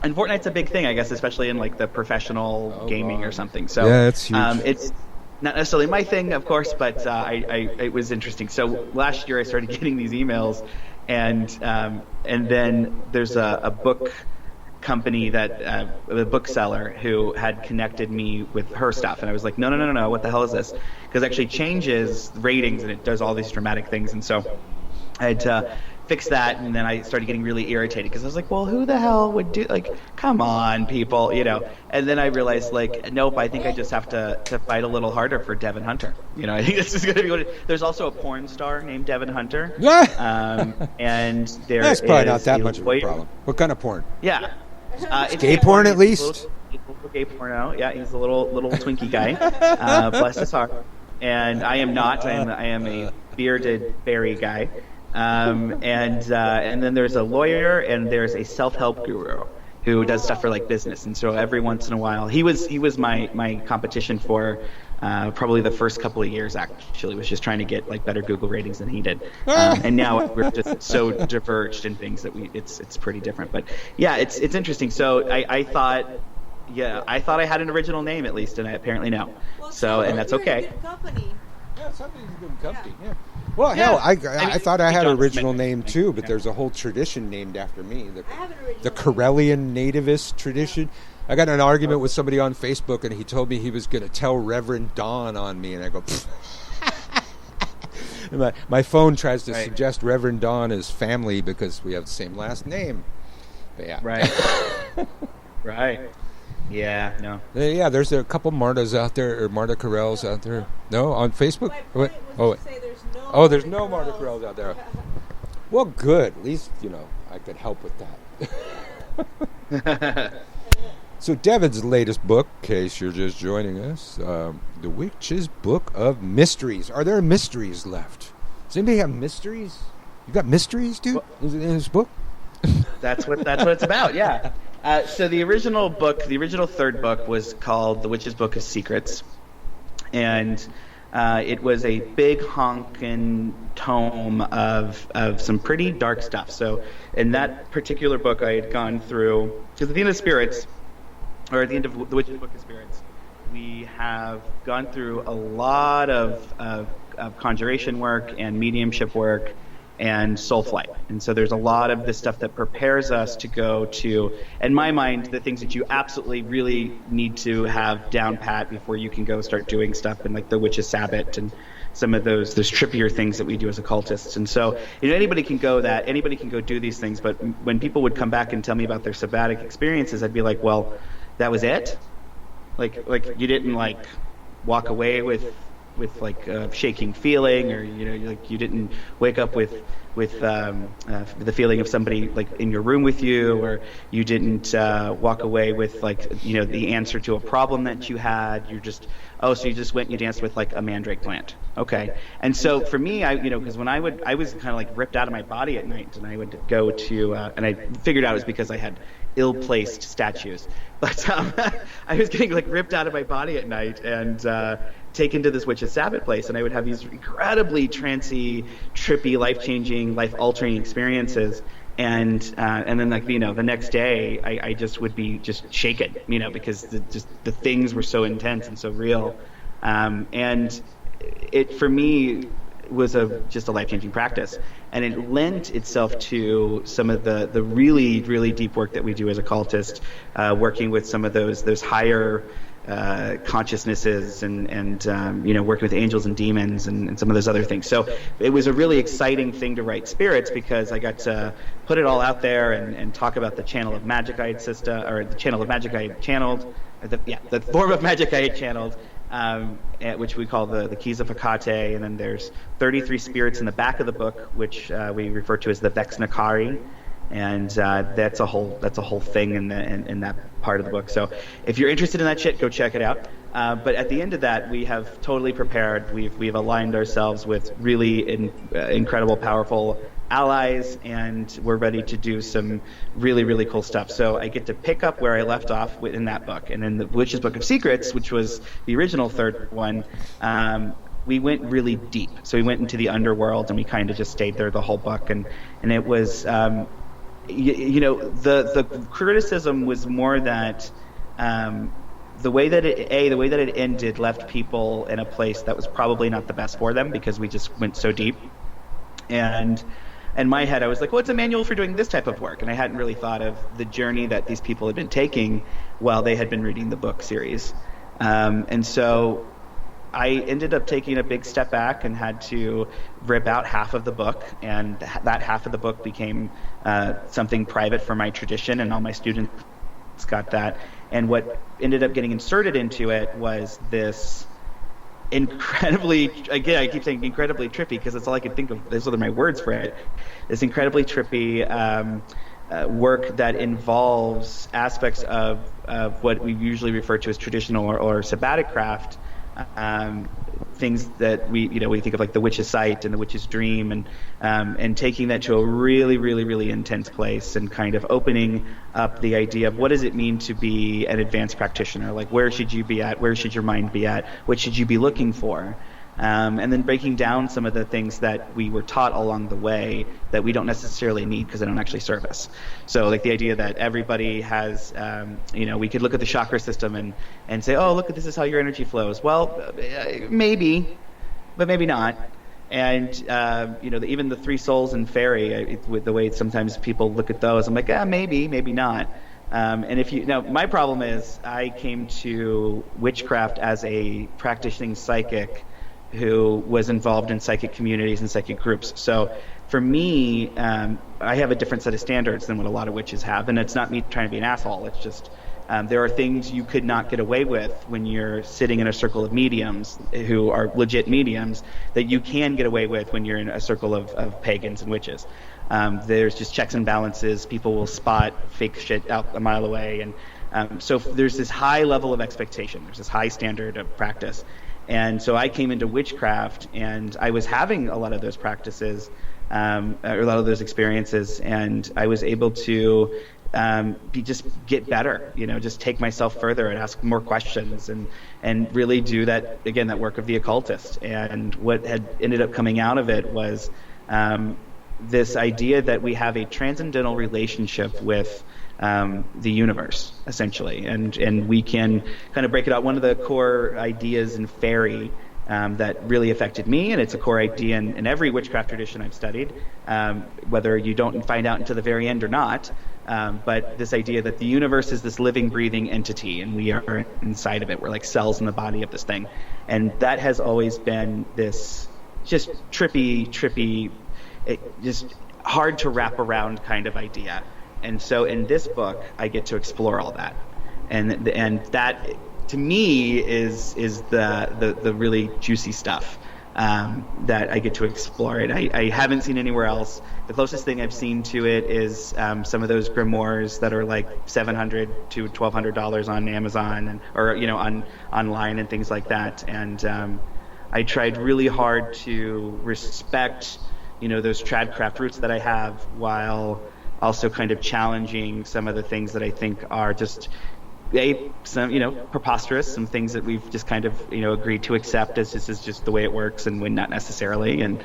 And Fortnite's a big thing, I guess, especially in like the professional gaming or something. So yeah, it's huge. It's not necessarily my thing, of course, but it was interesting. So last year I started getting these emails, and then there's a book company that a bookseller who had connected me with her stuff, and I was like, no, what the hell is this? Because it actually changes ratings and it does all these dramatic things, and so I had to fix that, and then I started getting really irritated because I was like, well, who the hell would do, like, come on, people, and then I realized, like, nope, I think I just have to fight a little harder for Devin Hunter. I think this is going to be what there's also a porn star named Devin Hunter, and that's probably not that much of a problem. What kind of porn? Yeah. It's gay porn, at least? Little gay porno. Yeah, he's a little Twinkie guy. Bless his heart. And I am not. I am a bearded berry guy. And then there's a lawyer, and there's a self-help guru who does stuff for like business. And so every once in a while, he was my competition for probably the first couple of years. Actually, was just trying to get like better Google ratings than he did. And now we're just so diverged in things that it's pretty different. But yeah, it's interesting. So I thought I had an original name at least, and I apparently no. Well, and that's okay. Good company. Yeah, somebody's good company. Yeah. Well, hell, I thought I had an original name too, but there's a whole tradition named after me. The Karelian nativist tradition. I got in an argument with somebody on Facebook, and he told me he was going to tell Reverend Don on me, and I go, my phone tries to suggest Reverend Don is family because we have the same last name. But yeah. Right. Right. Yeah, no. Yeah, there's a couple Martas out there, or Marta Carells out there. No, on Facebook? My point was to say there's no Marta Carells out there. Well, good. At least, I could help with that. So Devin's latest book, in case you're just joining us, The Witch's Book of Mysteries. Are there mysteries left? Does anybody have mysteries? You got mysteries, dude? In this book? That's what it's about, yeah. So the original third book was called The Witch's Book of Secrets. And it was a big honkin' tome of some pretty dark stuff. So in that particular book, I had gone through, because at the end of Spirits, or at the end of The Witch's Book of Spirits, we have gone through a lot of conjuration work and mediumship work and soul flight. And so there's a lot of this stuff that prepares us to go to, in my mind, the things that you absolutely really need to have down pat before you can go start doing stuff in like the Witch's Sabbat and some of those trippier things that we do as occultists. And so anybody can go do these things, but when people would come back and tell me about their sabbatic experiences, I'd be like, well, that was it? Like you didn't like walk away with like a shaking feeling, or like you didn't wake up with the feeling of somebody like in your room with you, or you didn't walk away with like the answer to a problem that you had. So you just went and you danced with like a mandrake plant. Okay. And so for me, because when I was kind of like ripped out of my body at night, and I would go to and I figured out it was because I had ill-placed statues, but I was getting like ripped out of my body at night and taken to this Witch's Sabbath place, and I would have these incredibly trancy, trippy, life-changing, life-altering experiences, and then like the next day I just would be just shaken, because the things were so intense and so real, and it for me was just a life-changing practice, and it lent itself to some of the really, really deep work that we do as occultists, working with some of those higher consciousnesses and working with angels and demons and some of those other things. So it was a really exciting thing to write Spirits, because I got to put it all out there and talk about the channel of magic I had the channel of magic I had channeled, the form of magic I had channeled, which we call the Keys of Hecate, and then there's 33 spirits in the back of the book, which we refer to as the Vex Nakari, and that's a whole thing in that part of the book. So if you're interested in that shit, go check it out. But at the end of that, we have totally prepared. We've aligned ourselves with really incredible, powerful allies, and we're ready to do some really, really cool stuff. So I get to pick up where I left off in that book, and then the Witch's Book of Secrets, which was the original third one. We went really deep. So we went into the underworld, and we kind of just stayed there the whole book, and it was the criticism was more that the way that it ended left people in a place that was probably not the best for them, because we just went so deep. And in my head, I was like, well, it's a manual for doing this type of work. And I hadn't really thought of the journey that these people had been taking while they had been reading the book series. And so I ended up taking a big step back and had to rip out half of the book. And that half of the book became something private for my tradition, and all my students got that. And what ended up getting inserted into it was this incredibly, again, I keep saying incredibly trippy because that's all I could think of. Those are my words for it. This incredibly trippy work that involves aspects of what we usually refer to as traditional or sabbatic craft, things that we think of like the witch's sight and the witch's dream, and taking that to a really, really, really intense place, and kind of opening up the idea of what does it mean to be an advanced practitioner? Like, where should you be at? Where should your mind be at? What should you be looking for? And then breaking down some of the things that we were taught along the way that we don't necessarily need because they don't actually serve us. So like the idea that everybody has, we could look at the chakra system and say, oh, look, this is how your energy flows. Well, maybe, but maybe not. And, even the three souls and fairy, with the way sometimes people look at those, I'm like, maybe not. And my problem is I came to witchcraft as a practicing psychic who was involved in psychic communities and psychic groups. So for me, I have a different set of standards than what a lot of witches have. And it's not me trying to be an asshole. It's just there are things you could not get away with when you're sitting in a circle of mediums who are legit mediums that you can get away with when you're in a circle of pagans and witches. There's just checks and balances. People will spot fake shit out a mile away. And so there's this high level of expectation. There's this high standard of practice. And so I came into witchcraft, and I was having a lot of those practices, or a lot of those experiences, and I was able to just get better, just take myself further and ask more questions, and really do that work of the occultist. And what had ended up coming out of it was this idea that we have a transcendental relationship with the universe, essentially, and we can kind of break it out. One of the core ideas in fairy that really affected me, and it's a core idea in every witchcraft tradition I've studied, whether you don't find out until the very end or not, but this idea that the universe is this living, breathing entity, and we are inside of it. We're like cells in the body of this thing, and that has always been this just trippy, just hard to wrap around kind of idea. And so in this book, I get to explore all that, and that to me is the really juicy stuff that I get to explore. It I haven't seen anywhere else. The closest thing I've seen to it is some of those grimoires that are like $700 to $1,200 on Amazon or online and things like that. And I tried really hard to respect those tradcraft roots that I have, while also kind of challenging some of the things that I think are just some preposterous, some things that we've just kind of agreed to accept as this is just the way it works, and when not necessarily. And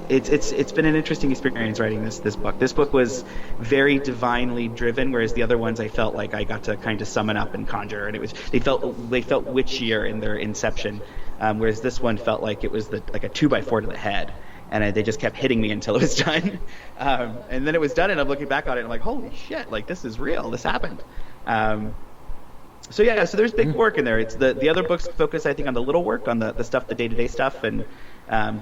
it's been an interesting experience writing this book. This book was very divinely driven, whereas the other ones I felt like I got to kind of summon up and conjure, and they felt witchier in their inception, whereas this one felt like it was like a 2x4 to the head. And they just kept hitting me until it was done. And then it was done, and I'm looking back on it, and I'm like, holy shit, like, this is real. This happened. So there's big work in there. It's the other books focus, I think, on the little work, on the stuff, the day-to-day stuff, and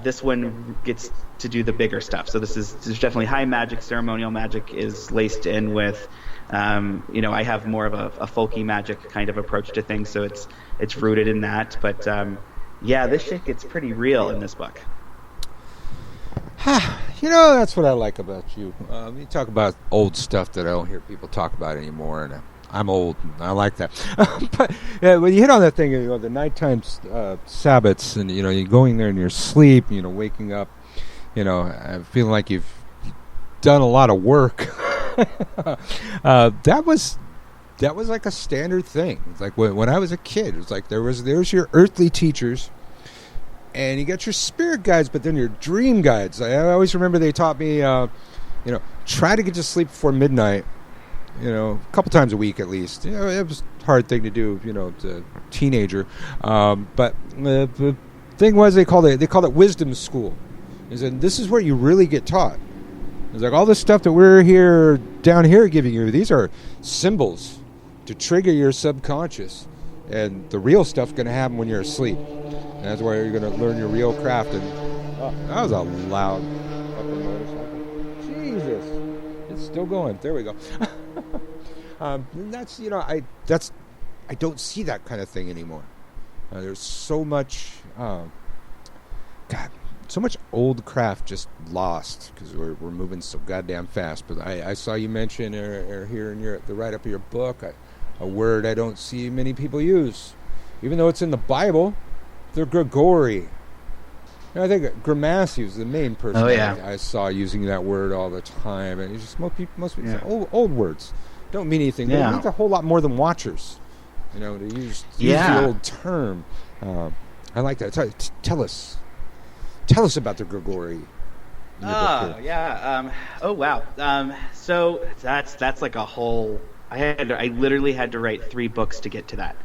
this one gets to do the bigger stuff. So there's definitely high magic. Ceremonial magic is laced in with, I have more of a folky magic kind of approach to things, so it's rooted in that. But, this shit gets pretty real in this book. That's what I like about you. You talk about old stuff that I don't hear people talk about anymore, and I'm old, and I like that. But when you hit on that thing, the nighttime Sabbats, and you're going there in your sleep, waking up, feeling like you've done a lot of work. That was like a standard thing. It's like when I was a kid, it was like there's your earthly teachers. And you got your spirit guides, but then your dream guides. I always remember they taught me, try to get to sleep before midnight. A couple times a week at least. It was a hard thing to do. To a teenager, but the thing was they called it wisdom school. This is where you really get taught. It's like all this stuff that we're down here giving you. These are symbols to trigger your subconscious, and the real stuff's going to happen when you're asleep. And that's where you're going to learn your real craft. And that was a loud fucking motorcycle. Jesus, it's still going. There we go. That's I don't see that kind of thing anymore. There's so much, so much old craft just lost because we're moving so goddamn fast. But I saw you mention or here in the write-up of your book a word I don't see many people use, even though it's in the Bible. The Grigori. I think Gramassi was the main person I saw using that word all the time, and it's just most people say, old words don't mean anything. It means a whole lot more than watchers. To use the old term. I like that. Tell us about the Grigori. Oh wow. So that's like a whole. I literally had to write 3 books to get to that,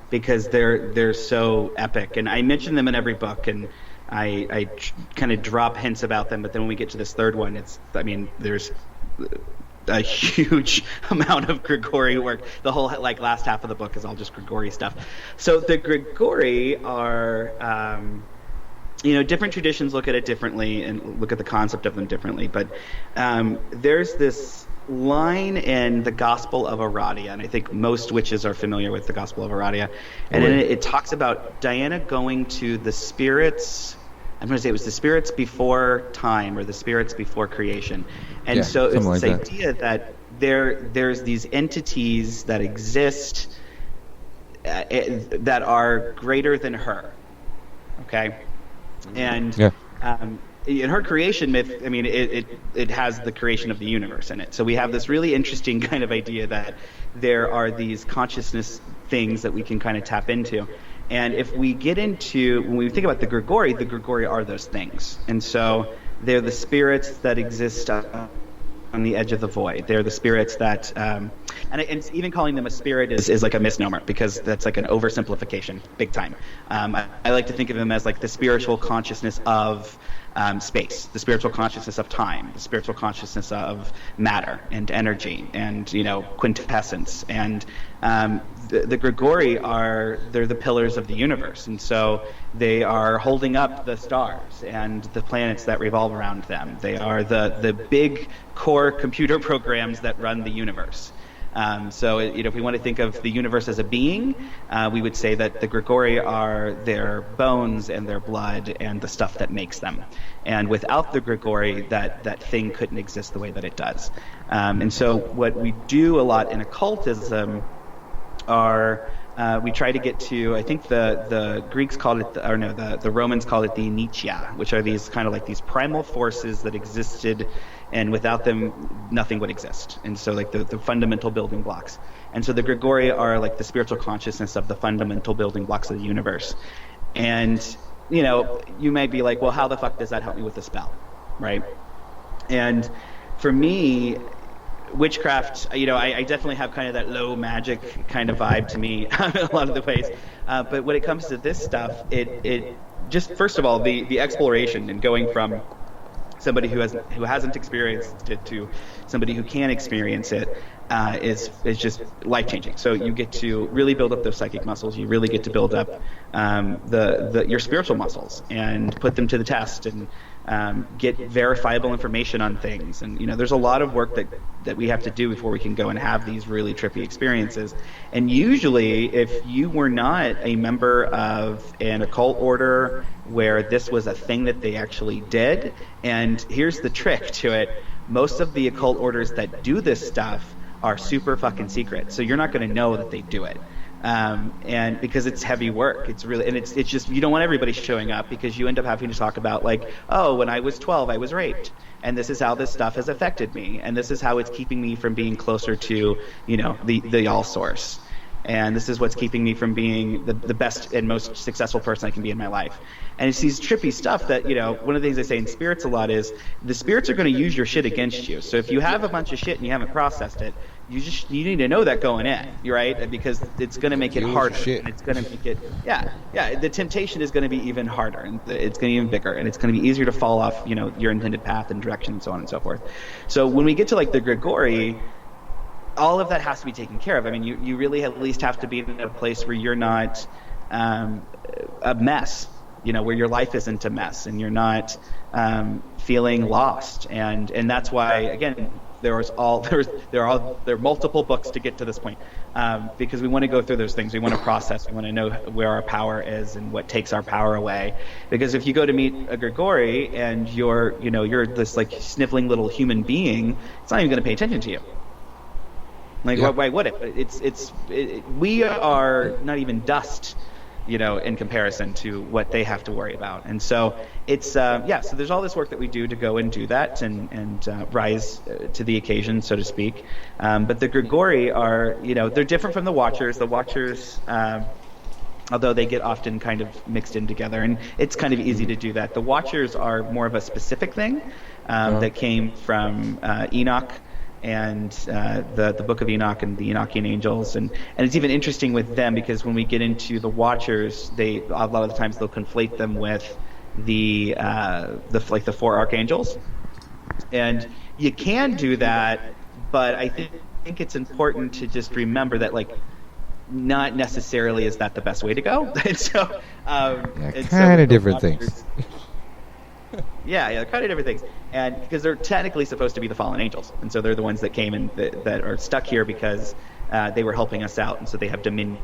because they're so epic, and I mention them in every book, and I kind of drop hints about them, but then when we get to this third one, there's a huge amount of Grigori work. The whole last half of the book is all just Grigori stuff. So the Grigori are, different traditions look at it differently and look at the concept of them differently. But there's this line in the Gospel of Aradia, and I think most witches are familiar with the Gospel of Aradia, and in it talks about Diana going to the spirits. I'm going to say it was the spirits before time, or the spirits before creation. And so it's this idea that there's these entities that exist that are greater than her. Okay? And in her creation myth, it has the creation of the universe in it. So we have this really interesting kind of idea that there are these consciousness things that we can kind of tap into. And if we get into, when we think about the Grigori are those things. And so they're the spirits that exist on the edge of the void. They're the spirits that, and even calling them a spirit is like a misnomer, because that's like an oversimplification, big time. I like to think of them as like the spiritual consciousness of space, the spiritual consciousness of time, the spiritual consciousness of matter and energy and, quintessence. And the Grigori they're the pillars of the universe. And so they are holding up the stars and the planets that revolve around them. They are the big core computer programs that run the universe. So if we want to think of the universe as a being, we would say that the Grigori are their bones and their blood and the stuff that makes them. And without the Grigori, that thing couldn't exist the way that it does. And so what we do a lot in occultism are we try to get to, I think the Greeks called it, the Romans called it the Initia, which are these kind of like these primal forces that existed, and without them, nothing would exist. And so like the fundamental building blocks. And so the Grigori are like the spiritual consciousness of the fundamental building blocks of the universe. And, you might be like, well, how the fuck does that help me with the spell, right? And for me, witchcraft, I definitely have kind of that low magic kind of vibe to me a lot of the ways. But when it comes to this stuff, it just, first of all, the exploration and going from somebody who hasn't experienced it to somebody who can experience it is just life-changing. So you get to really build up those psychic muscles. You really get to build up your spiritual muscles and put them to the test and get verifiable information on things. And there's a lot of work that we have to do before we can go and have these really trippy experiences. And usually, if you were not a member of an occult order where this was a thing that they actually did, and here's the trick to it, most of the occult orders that do this stuff are super fucking secret, so you're not going to know that they do it. And because it's heavy work, it's really, and it's just, you don't want everybody showing up, because you end up having to talk about like, oh, when I was 12 I was raped, and this is how this stuff has affected me, and this is how it's keeping me from being closer to the all source. and this is what's keeping me from being the best and most successful person I can be in my life. And it's these trippy stuff that, one of the things I say in spirits a lot is the spirits are going to use your shit against you. So if you have a bunch of shit and you haven't processed it, you need to know that going in, right? Because it's going to make it harder. And it's going to make it, the temptation is going to be even harder, and it's going to be even bigger, and it's going to be easier to fall off, your intended path and direction and so on and so forth. So when we get to like the Grigori, all of that has to be taken care of. I mean, you really at least have to be in a place where you're not a mess, where your life isn't a mess and you're not feeling lost. And that's why, again, there are multiple books to get to this point, because we want to go through those things. We want to process. We want to know where our power is and what takes our power away. Because if you go to meet a Grigori and you're this like sniveling little human being, it's not even going to pay attention to you. Like, why would it? We are not even dust, in comparison to what they have to worry about. And so it's, so there's all this work that we do to go and do that and rise to the occasion, so to speak. But the Grigori are, they're different from the Watchers. The Watchers, although they get often kind of mixed in together, and it's kind of easy to do that. The Watchers are more of a specific thing that came from Enoch, and the Book of Enoch and the Enochian angels, and it's even interesting with them because when we get into the Watchers, a lot of the times they'll conflate them with the four archangels, and you can do that, but I think it's important to just remember that not necessarily is that the best way to go. And so kind of different things. Yeah, kind of different things, and because they're technically supposed to be the fallen angels, and so they're the ones that came and that are stuck here because they were helping us out, and so they have dominion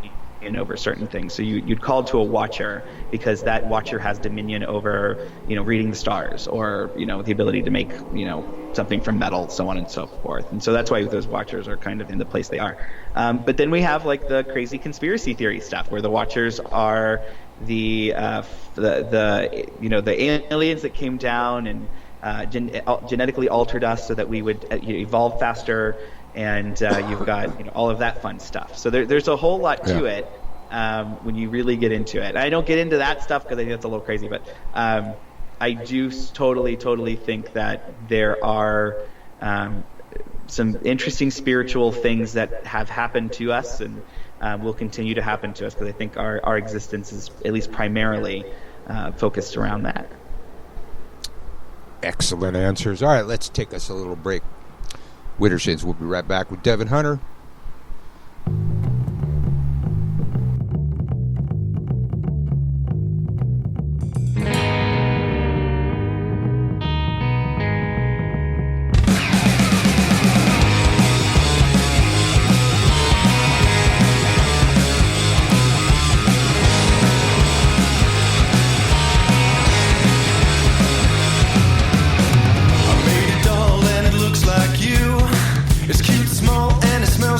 over certain things. So you'd call to a Watcher because that Watcher has dominion over, reading the stars, or the ability to make something from metal, so on and so forth. And so that's why those Watchers are kind of in the place they are. But then we have like the crazy conspiracy theory stuff where the Watchers are the aliens that came down and genetically altered us so that we would evolve faster, and you've got all of that fun stuff. So there's a whole lot to it when you really get into it. I don't get into that stuff because I think it's a little crazy, but I do totally think that there are some interesting spiritual things that have happened to us and will continue to happen to us, because I think our existence is at least primarily focused around that. Excellent answers. All right, let's take us a little break. Wittershins, we'll be right back with Devin Hunter. It's cute, small, and it smells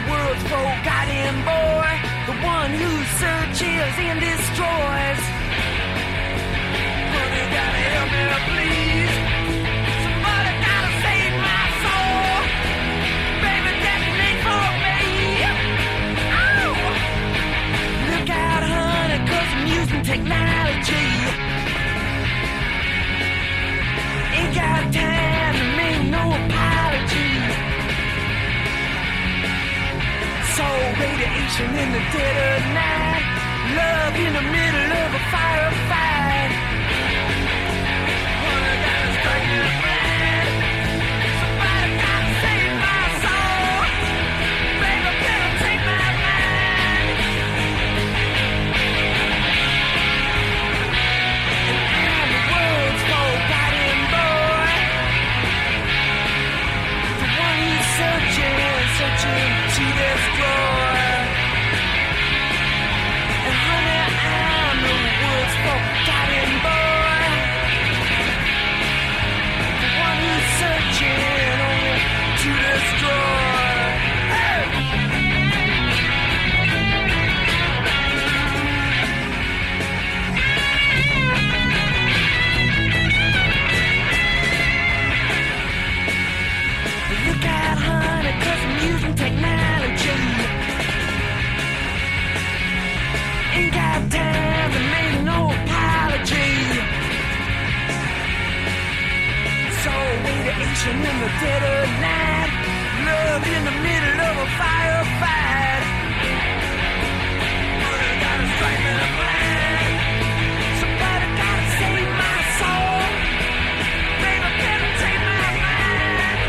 the world's forgotten boy, the one who searches and destroys. Honey, gotta help me, please. Somebody gotta save my soul. Baby, that ain't for me. Oh! Look out, honey, 'cause I'm using technology. Ain't got time to make no apology. So radiation in the dead of night, love in the middle of a firefight. Honey, gotta strike me blind. Somebody gotta save my soul. Baby, better take my mind. And I'm the world's forgotten boy, the one who's searching to destroy. And honey, I'm the world's forgotten boy, the one who's searching only to destroy. Hey! Look out, honey, 'cause I'm using technology. Ain't got time to make no apology. So radiation in the dead of night, love in the middle of a firefight. Honey, gotta strike me blind. Somebody gotta save my soul. Baby, better take my mind.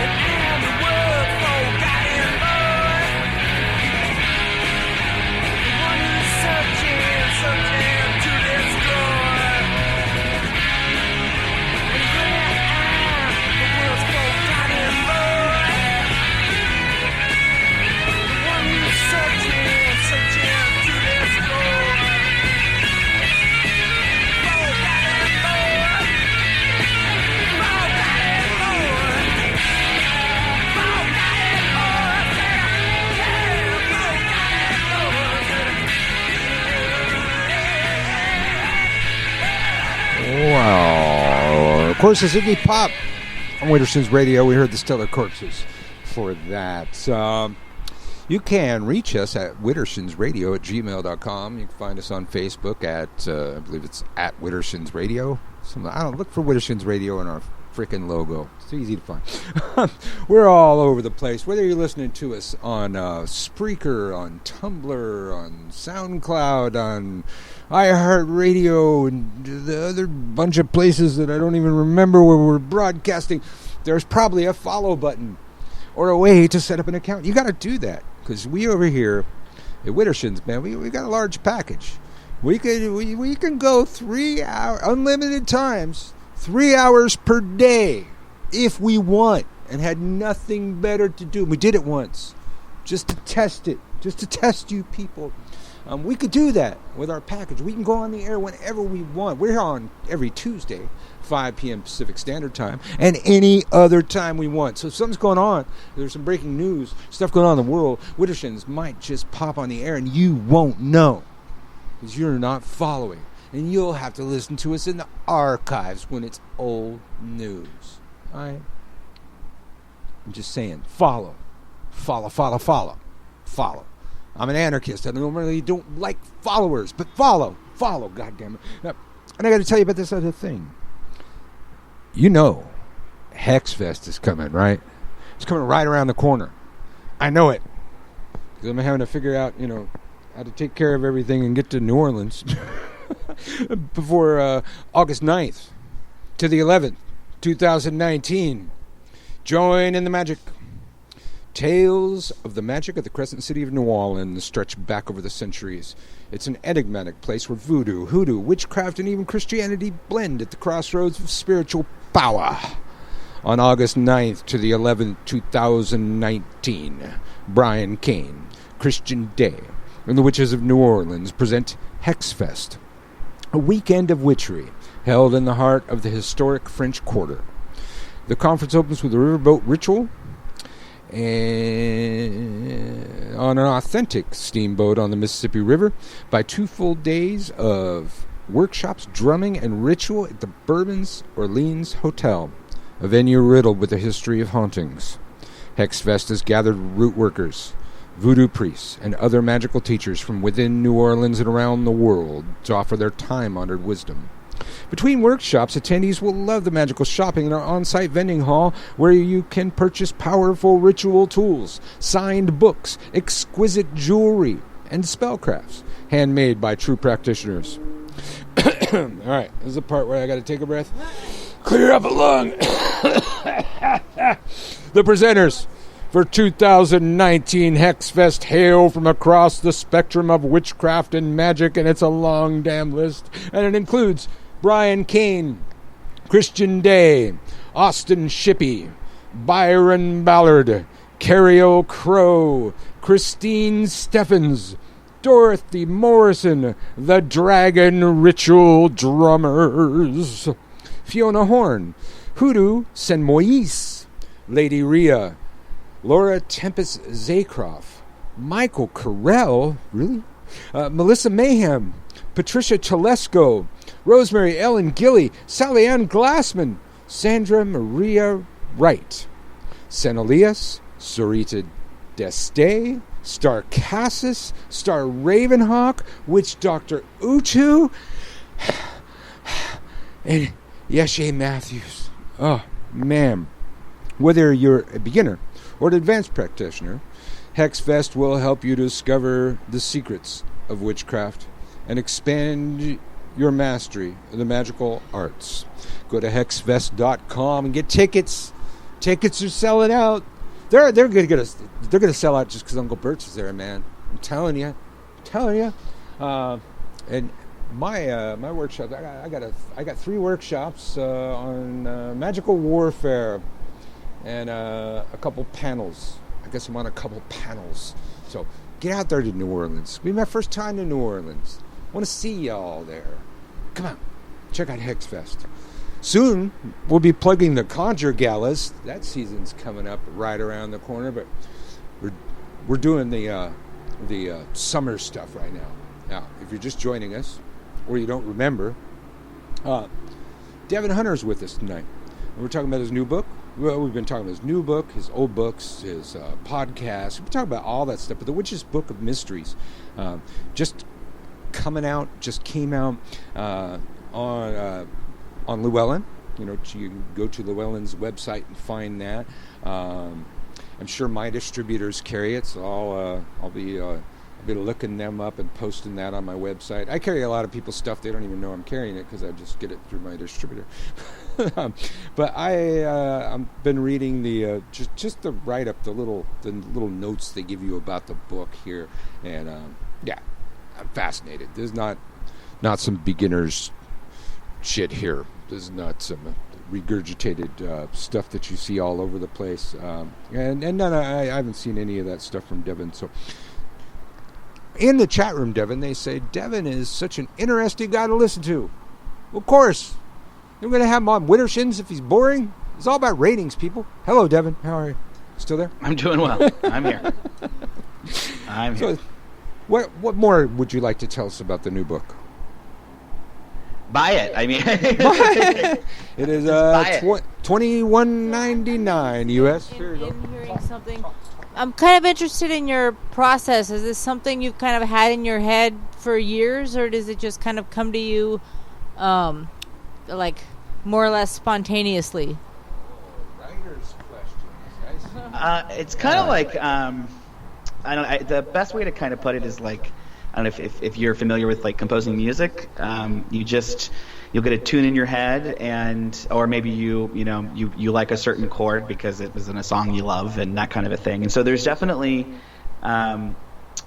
And I'm the world's forgotten boy, the one who's searching to destroy. And honey, I'm the world's forgotten boy, the one who's searching to destroy. Forgotten boy, forgotten boy. Wow. Of course, it's Iggy Pop on Witterson's Radio. We heard the Stellar Corpses for that. You can reach us at wittersonsradio@gmail.com. You can find us on Facebook at, I believe it's at Wittersons Radio. I don't look for Wittersons Radio in our freaking logo. It's easy to find. We're all over the place. Whether you're listening to us on Spreaker, on Tumblr, on SoundCloud, on iHeartRadio, and the other bunch of places that I don't even remember where we're broadcasting, there's probably a follow button or a way to set up an account. You got to do that, because we over here at Wittersons, man, we got a large package. We can go 3 hours, unlimited times, 3 hours per day if we want, and had nothing better to do. We did it once just to test it, just to test you people. We could do that with our package. We can go on the air whenever we want. We're on every Tuesday, 5 p.m. Pacific Standard Time, and any other time we want. So if something's going on, there's some breaking news, stuff going on in the world, Wittersons might just pop on the air and you won't know, because you're not following. And you'll have to listen to us in the archives when it's old news. All right? I'm just saying, follow. I'm an anarchist. I normally don't like followers, but follow, goddammit. Now, and I got to tell you about this other thing. You know, Hexfest is coming, right? It's coming right around the corner. I know it, because I'm having to figure out, how to take care of everything and get to New Orleans before August 9th to the 11th, 2019. Join in the magic. Tales of the magic of the Crescent City of New Orleans stretch back over the centuries. It's an enigmatic place where voodoo, hoodoo, witchcraft, and even Christianity blend at the crossroads of spiritual power. On August 9th to the 11th, 2019, Brian Kane, Christian Day, and the Witches of New Orleans present Hexfest, a weekend of witchery held in the heart of the historic French Quarter. The conference opens with a riverboat ritual and on an authentic steamboat on the Mississippi River by 2 full days of workshops, drumming, and ritual at the Bourbon's Orleans Hotel, a venue riddled with a history of hauntings. Hexfest has gathered root workers, voodoo priests, and other magical teachers from within New Orleans and around the world to offer their time-honored wisdom. Between workshops, attendees will love the magical shopping in our on-site vending hall where you can purchase powerful ritual tools, signed books, exquisite jewelry, and spellcrafts, handmade by true practitioners. All right, this is the part where I got to take a breath. Clear up a lung. The presenters for 2019 Hexfest hail from across the spectrum of witchcraft and magic, and it's a long damn list, and it includes Brian Kane, Christian Day, Austin Shippey, Byron Ballard, Carrie O'Crow, Christine Steffens, Dorothy Morrison, the Dragon Ritual Drummers, Fiona Horn, Hoodoo Senmois, Lady Rhea, Laura Tempest Zaycroft, Michael Carell, really? Melissa Mayhem, Patricia Telesco, Rosemary Ellen Gilly, Sally Ann Glassman, Sandra Maria Wright, Senelius, Sarita Deste, Star Cassis, Star Ravenhawk, Witch Doctor Utu, and Yeshe Matthews. Oh, man. Whether you're a beginner or an advanced practitioner, Hexfest will help you discover the secrets of witchcraft and expand your mastery of the magical arts. Go to hexfest.com and get tickets. Tickets are selling out. They're gonna sell out just because Uncle Bert's is there, man. I'm telling you. And my workshop, I got 3 workshops on magical warfare and a couple panels. I guess I'm on a couple panels. So get out there to New Orleans. It'll be my first time to New Orleans. I want to see y'all there. Come on, check out Hexfest. Soon we'll be plugging the Conjure Galas. That season's coming up right around the corner, but we're doing the summer stuff right now. Now, if you're just joining us or you don't remember, Devin Hunter's with us tonight. We're talking about his new book. Well, we've been talking about his new book, his old books, his podcast. We've been talking about all that stuff. But the Witch's Book of Mysteries just came out on Llewellyn. You know, you can go to Llewellyn's website and find that. I'm sure my distributors carry it, so I'll be looking them up and posting that on my website. I carry a lot of people's stuff; they don't even know I'm carrying it because I just get it through my distributor. But I've been reading the just the write up, the little notes they give you about the book here, and I'm fascinated. There's not some beginners shit here. This is not some regurgitated stuff that you see all over the place, and none. I haven't seen any of that stuff from Devin. So in the chat room, Devin, they say Devin is such an interesting guy to listen to. Of course, you're going to have him on Winter Shins if he's boring. It's all about ratings, people. Hello, Devin. How are you? Still there? I'm doing well. I'm here. So, what more would you like to tell us about the new book? Buy it. I mean, it is $21.99 US. Here you go. Hearing something, I'm kind of interested in your process. Is this something you've kind of had in your head for years, or does it just kind of come to you, like more or less spontaneously? Writer's questions. it's kind of like the best way to kind of put it is like, I don't know if you're familiar with like composing music. You'll get a tune in your head, or maybe you like a certain chord because it was in a song you love and that kind of a thing. And so there's definitely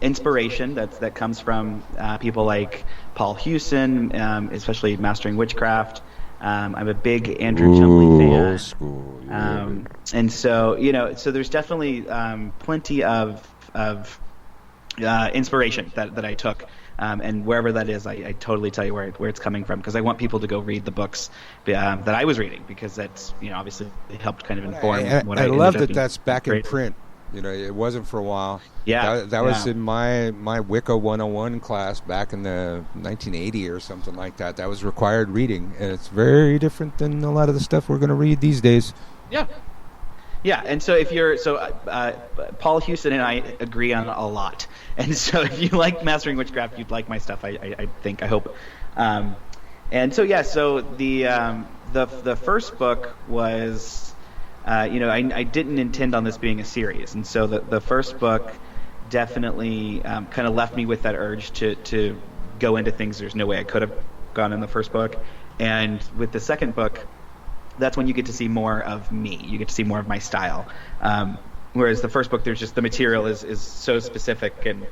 inspiration that comes from people like Paul Hewson, especially Mastering Witchcraft. I'm a big Andrew Chumley fan. Old school. And so so there's definitely plenty of inspiration that I took. And wherever that is, I totally tell you where it's coming from, because I want people to go read the books that I was reading, because that's, helbviously it helped kind of inform what I love ended that up that's back in great. print. It wasn't for a while. Yeah. That was in my Wicca 101 class back in the 1980 or something like that. That was required reading, and it's very different than a lot of the stuff we're going to read these days. Yeah. Yeah, and so Paul Houston and I agree on a lot, and so if you like Mastering Witchcraft, you'd like my stuff. I hope. And so the first book was, I didn't intend on this being a series, and so the first book definitely kind of left me with that urge to go into things there's no way I could have gone in the first book, and with the second book, that's when you get to see more of me. You get to see more of my style. Whereas the first book, there's just the material is so specific, and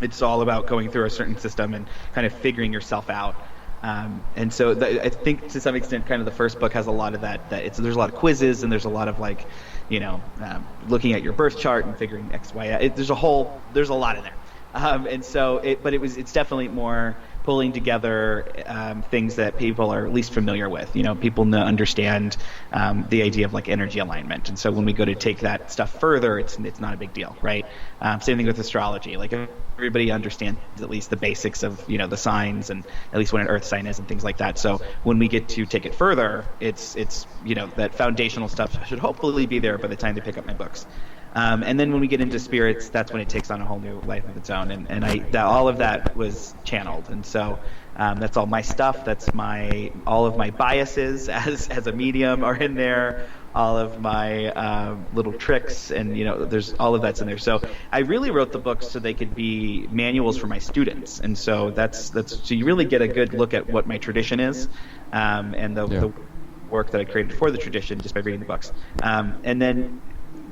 it's all about going through a certain system and kind of figuring yourself out. And so I think to some extent, kind of the first book has a lot of that. There's a lot of quizzes, and there's a lot of looking at your birth chart and figuring X, Y. There's a lot in there. And so it's definitely more pulling together things that people are least familiar with. People understand the idea of like energy alignment, and so when we go to take that stuff further, it's not a big deal, right? Same thing with astrology. Like everybody understands at least the basics of the signs, and at least what an earth sign is and things like that. So when we get to take it further, it's that foundational stuff should hopefully be there by the time they pick up my books. And then when we get into spirits, that's when it takes on a whole new life of its own. And all of that was channeled. And so that's all my stuff. That's all of my biases as a medium are in there. All of my little tricks, and there's all of that's in there. So I really wrote the books so they could be manuals for my students. And so so you really get a good look at what my tradition is, and the work that I created for the tradition just by reading the books. And then.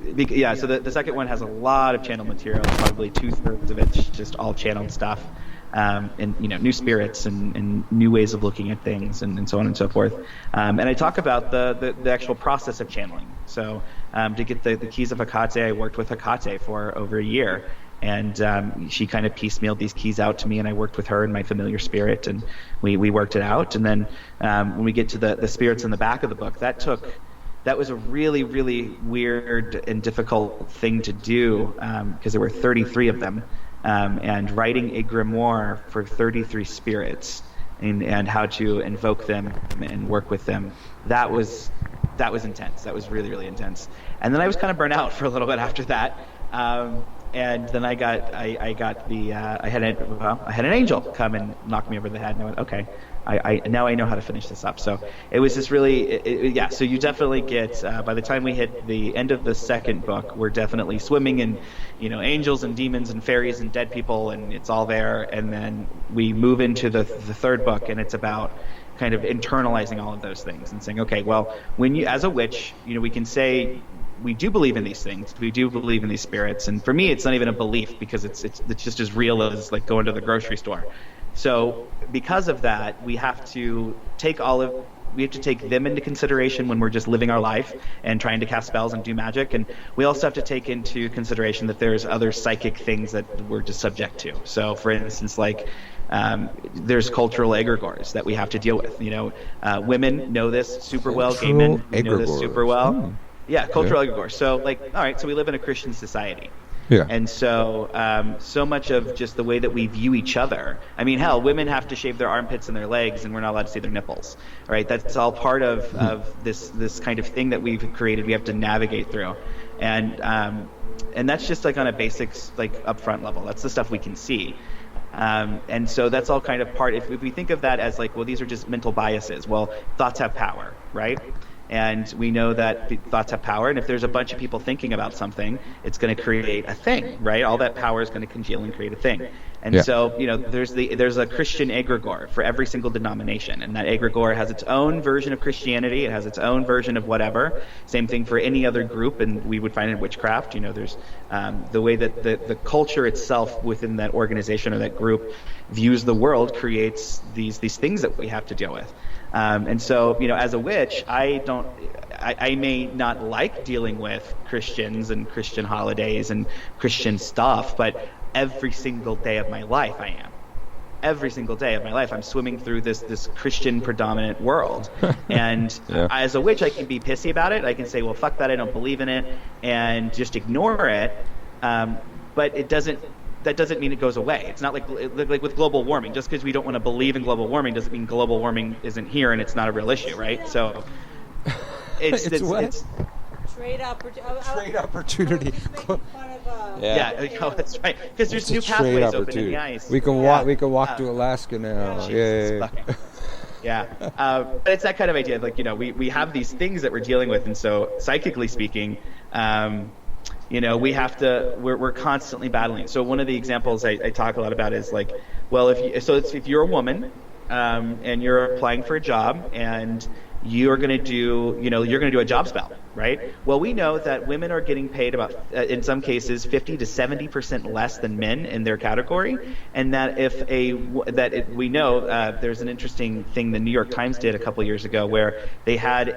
So the second one has a lot of channeled material. Probably 2/3 of it's just all channeled stuff, and new spirits and new ways of looking at things, and so on and so forth. And I talk about the actual process of channeling. So to get the keys of Hecate, I worked with Hecate for over a year, and she kind of piecemealed these keys out to me, and I worked with her and my familiar spirit, and we worked it out. And then when we get to the spirits in the back of the book, that was a really, really weird and difficult thing to do, because there were 33 of them, and writing a grimoire for 33 spirits and how to invoke them and work with them. That was intense. That was really, really intense. And then I was kind of burnt out for a little bit after that. And then I had an angel come and knock me over the head, and I went, okay, now I know how to finish this up. So it was just really, so you definitely get, by the time we hit the end of the second book, we're definitely swimming in, angels and demons and fairies and dead people, and it's all there. And then we move into the third book, and it's about kind of internalizing all of those things and saying, okay, well, when you, as a witch, we can say, we do believe in these things. We do believe in these spirits. And for me, it's not even a belief, because it's just as real as like going to the grocery store. So because of that, we have to take them into consideration when we're just living our life and trying to cast spells and do magic. And we also have to take into consideration that there's other psychic things that we're just subject to. So for instance, like there's cultural egregores that we have to deal with. Women know this super well. Gay men know this super well. Yeah, cultural egregore. So, all right, so we live in a Christian society. Yeah. And so, so much of just the way that we view each other. I mean, hell, women have to shave their armpits and their legs, and we're not allowed to see their nipples. All right, that's all part of this kind of thing that we've created. We have to navigate through, and that's just like on a basics, like upfront level. That's the stuff we can see. And so that's all kind of part. If we think of that as like, well, these are just mental biases. Well, thoughts have power, right? And we know that thoughts have power, and if there's a bunch of people thinking about something, it's going to create a thing, right? All that power is going to congeal and create a thing. And so, there's a Christian egregore for every single denomination, and that egregore has its own version of Christianity. It has its own version of whatever. Same thing for any other group, and we would find in witchcraft. There's the way that the culture itself within that organization or that group views the world creates these things that we have to deal with. And so, as a witch, I may not like dealing with Christians and Christian holidays and Christian stuff, but every single day of my life. I am. Every single day of my life, I'm swimming through this Christian predominant world. And as a witch, I can be pissy about it. I can say, well, fuck that, I don't believe in it, and just ignore it. But that doesn't mean it goes away. It's not like with global warming. Just because we don't want to believe in global warming doesn't mean global warming isn't here and it's not a real issue, right? So it's trade opportunity. That's right. Because there's new It's a pathways trade open in opportunity. the ice. We can walk. We can walk to Alaska now. Jesus, but it's that kind of idea. Like, we have these things that we're dealing with, and so psychically speaking, we have to. We're constantly battling. So one of the examples I talk a lot about is like, well, if you're a woman, and you're applying for a job, and you're going to do a job spell, right? Well, we know that women are getting paid about, in some cases, 50 to 70% less than men in their category, and that we know there's an interesting thing the New York Times did a couple years ago where they had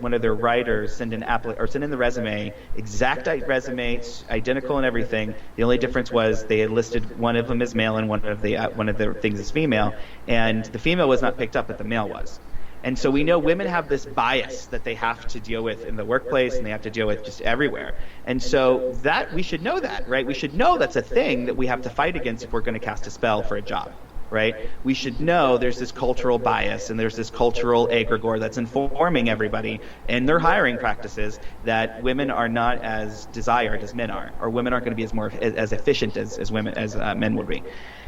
one of their writers send in the resume, exact resume, identical and everything. The only difference was they had listed one of them as male and one of the things as female, and the female was not picked up, but the male was. And so we know women have this bias that they have to deal with in the workplace, and they have to deal with just everywhere. And so that we should know that, right? We should know that's a thing that we have to fight against if we're going to cast a spell for a job, right? We should know there's this cultural bias and there's this cultural egregore that's informing everybody in their hiring practices that women are not as desired as men are, or women aren't going to be as efficient as men would be.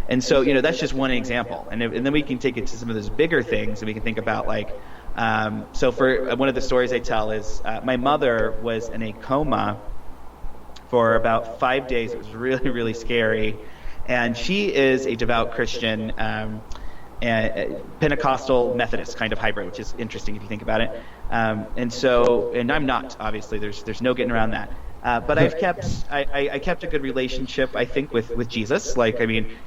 And so, that's just one example. And then we can take it to some of those bigger things, and we can think about so for one of the stories I tell is my mother was in a coma for about 5 days. It was really, really scary. And she is a devout Christian, and Pentecostal Methodist kind of hybrid, which is interesting if you think about it. And I'm not, obviously. There's no getting around that. But I kept a good relationship, I think, with Jesus.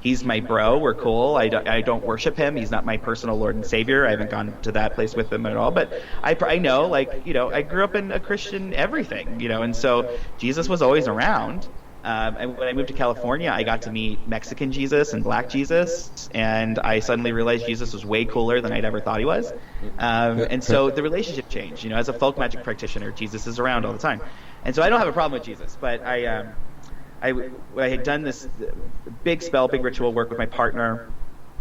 He's my bro. We're cool. I don't worship him. He's not my personal Lord and Savior. I haven't gone to that place with him at all. But I know, I grew up in a Christian everything, and so Jesus was always around. And when I moved to California, I got to meet Mexican Jesus and Black Jesus, and I suddenly realized Jesus was way cooler than I'd ever thought he was. And so the relationship changed. As a folk magic practitioner, Jesus is around all the time. And so I don't have a problem with Jesus, but I had done this big ritual work with my partner,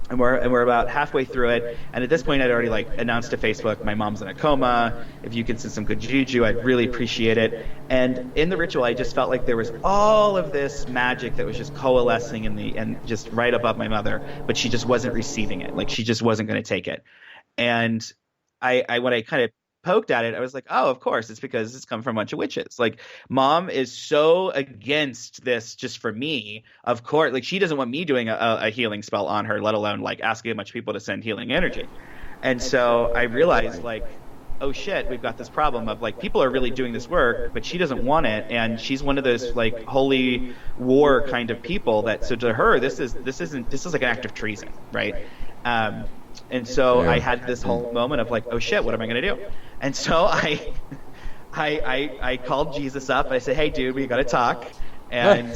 and we're about halfway through it. And at this point, I'd already announced to Facebook, my mom's in a coma. If you could send some good juju, I'd really appreciate it. And in the ritual, I just felt like there was all of this magic that was just coalescing and just right above my mother, but she just wasn't receiving it. She just wasn't going to take it. And when I kind of poked at it, I was like, oh, of course, it's because it's come from a bunch of witches. Mom is so against this just for me. Of course, she doesn't want me doing a healing spell on her, let alone asking a bunch of people to send healing energy. And so I realized oh shit, we've got this problem of people are really doing this work, but she doesn't want it, and she's one of those holy war kind of people that, so to her this is like an act of treason, right? And so I had this whole moment of oh shit, what am I going to do? And so I called Jesus up. I said, hey, dude, we got to talk. And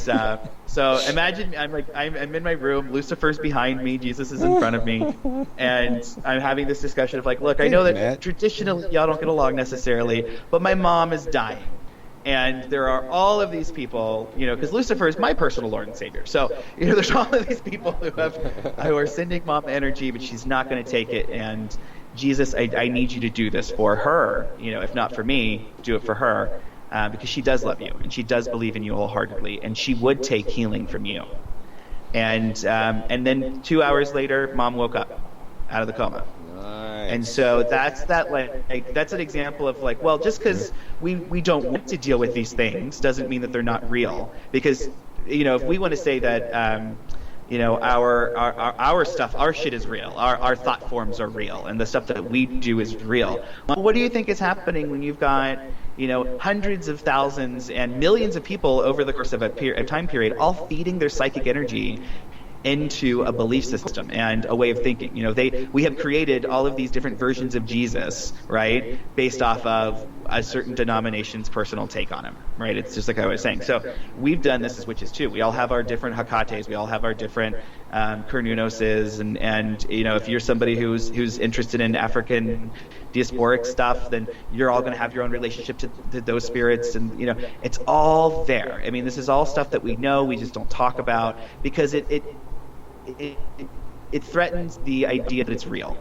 so imagine I'm in my room. Lucifer's behind me. Jesus is in front of me. And I'm having this discussion of look, I know that traditionally y'all don't get along necessarily, but my mom is dying. And there are all of these people, because Lucifer is my personal Lord and Savior. So, there's all of these people who are sending mom energy, but she's not going to take it. And Jesus, I need you to do this for her. If not for me, do it for her, because she does love you and she does believe in you wholeheartedly, and she would take healing from you. And then 2 hours later, mom woke up out of the coma. Nice. And so that's an example of well, just because we don't want to deal with these things doesn't mean that they're not real. Because if we want to say that our stuff, our shit is real, our thought forms are real, and the stuff that we do is real. Well, what do you think is happening when you've got hundreds of thousands and millions of people over the course of a time period all feeding their psychic energy into a belief system and a way of thinking? We have created all of these different versions of Jesus, right, based off of a certain denomination's personal take on him. right? It's just like I was saying. So we've done this as witches too. We all have our different Hekates. We all have our different Cernunoses, and if you're somebody who's interested in African diasporic stuff, then you're all going to have your own relationship to those spirits, and it's all there. I mean, this is all stuff that we know. We just don't talk about because it threatens the idea that it's real.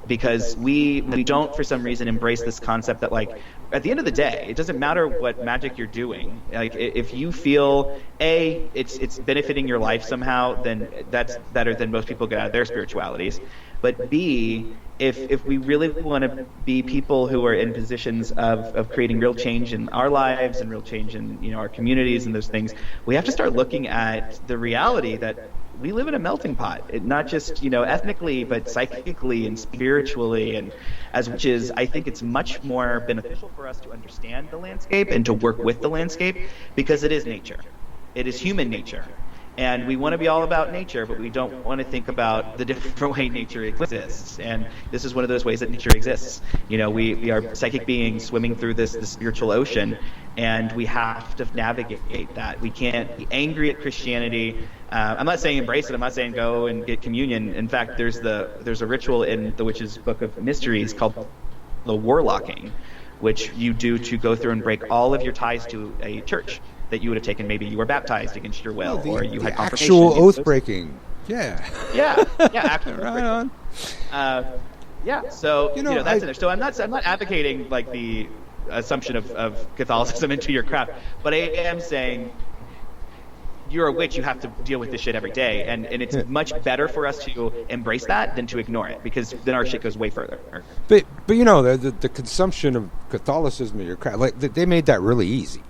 Because we don't, for some reason, embrace this concept that, like, at the end of the day, it doesn't matter what magic you're doing. Like, if you feel, A, it's benefiting your life somehow, then that's better than most people get out of their spiritualities. But B, if we really want to be people who are in positions of creating real change in our lives and real change in our communities and those things, we have to start looking at the reality that we live in a melting pot, not just ethnically, but psychically and spiritually, and which is, I think it's much more beneficial for us to understand the landscape and to work with the landscape, because it is nature, it is human nature, and we want to be all about nature, but we don't want to think about the different way nature exists. And this is one of those ways that nature exists. We are psychic beings swimming through this spiritual ocean, and we have to navigate that. We can't be angry at Christianity. I'm not saying embrace it. I'm not saying go and get communion. In fact, there's a ritual in the Witch's Book of Mysteries called the warlocking, which you do to go through and break all of your ties to a church that you would have taken. Maybe you were baptized against your will, or you had confirmation. Actual oath breaking. Yeah. Actual right on. So that's in there. So I'm not advocating like the assumption of Catholicism into your craft, but I am saying you're a witch, you have to deal with this shit every day, and it's much better for us to embrace that than to ignore it, because then our shit goes way further. But the consumption of Catholicism in your craft, like they made that really easy.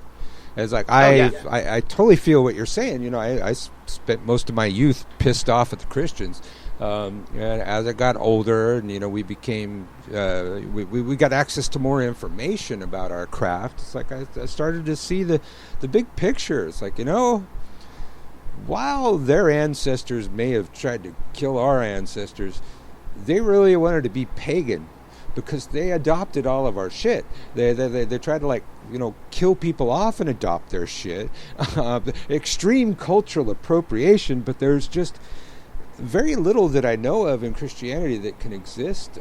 It's like I totally feel what you're saying. I spent most of my youth pissed off at the Christians. And as I got older, and we became we got access to more information about our craft. It's like I started to see the big picture. It's like while their ancestors may have tried to kill our ancestors, they really wanted to be pagan, because they adopted all of our shit. They tried to kill people off and adopt their shit. Extreme cultural appropriation, but there's just very little that I know of in Christianity that can exist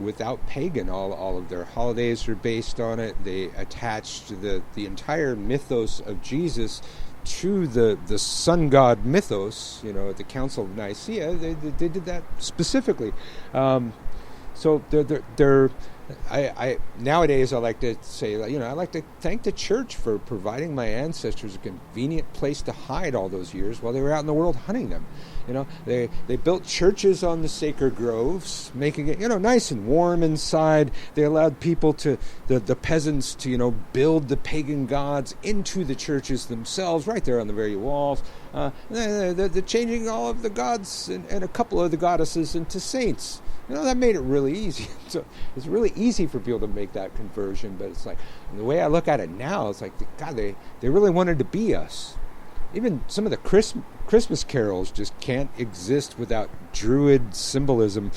without pagan. All of their holidays are based on it. They attached the entire mythos of Jesus to the sun god mythos. At the Council of Nicaea, they did that specifically. So I nowadays I like to say, I like to thank the church for providing my ancestors a convenient place to hide all those years while they were out in the world hunting them. They built churches on the sacred groves, making it nice and warm inside. They allowed people the peasants to build the pagan gods into the churches themselves, right there on the very walls. They're changing all of the gods and a couple of the goddesses into saints. That made it really easy. So it's really easy for people to make that conversion, but it's like, the way I look at it now, it's like, God, they really wanted to be us. Even some of the Christmas carols just can't exist without Druid symbolism.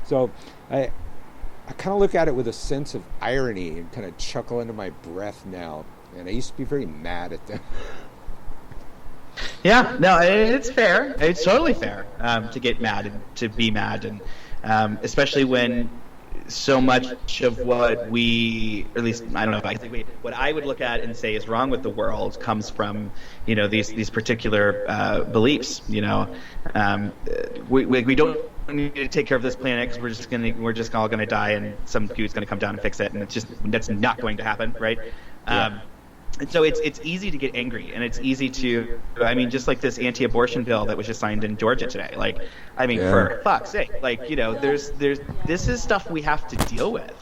So I kind of look at it with a sense of irony and kind of chuckle under my breath now. And I used to be very mad at them. Yeah, no, it's fair. It's totally fair to get mad and to be mad, and especially when so much of what we, or at least I don't know, what I would look at and say is wrong with the world comes from these particular beliefs. We don't need to take care of this planet because we're just all gonna die, and some dude's gonna come down and fix it, and that's not going to happen, right? Yeah. And so it's easy to get angry, and it's easy to, just like this anti-abortion bill that was just signed in Georgia today. For fuck's sake, there's this is stuff we have to deal with.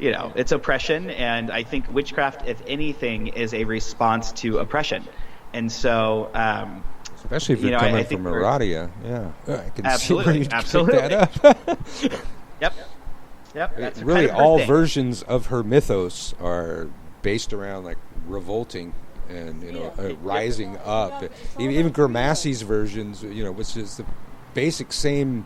It's oppression, and I think witchcraft, if anything, is a response to oppression. And so, especially if you're coming from Aradia, I can absolutely, see where you pick that up. Yep. That's really kind of all thing. Versions of her mythos are based around revolting and rising up. Even Grimassi's versions, which is the basic same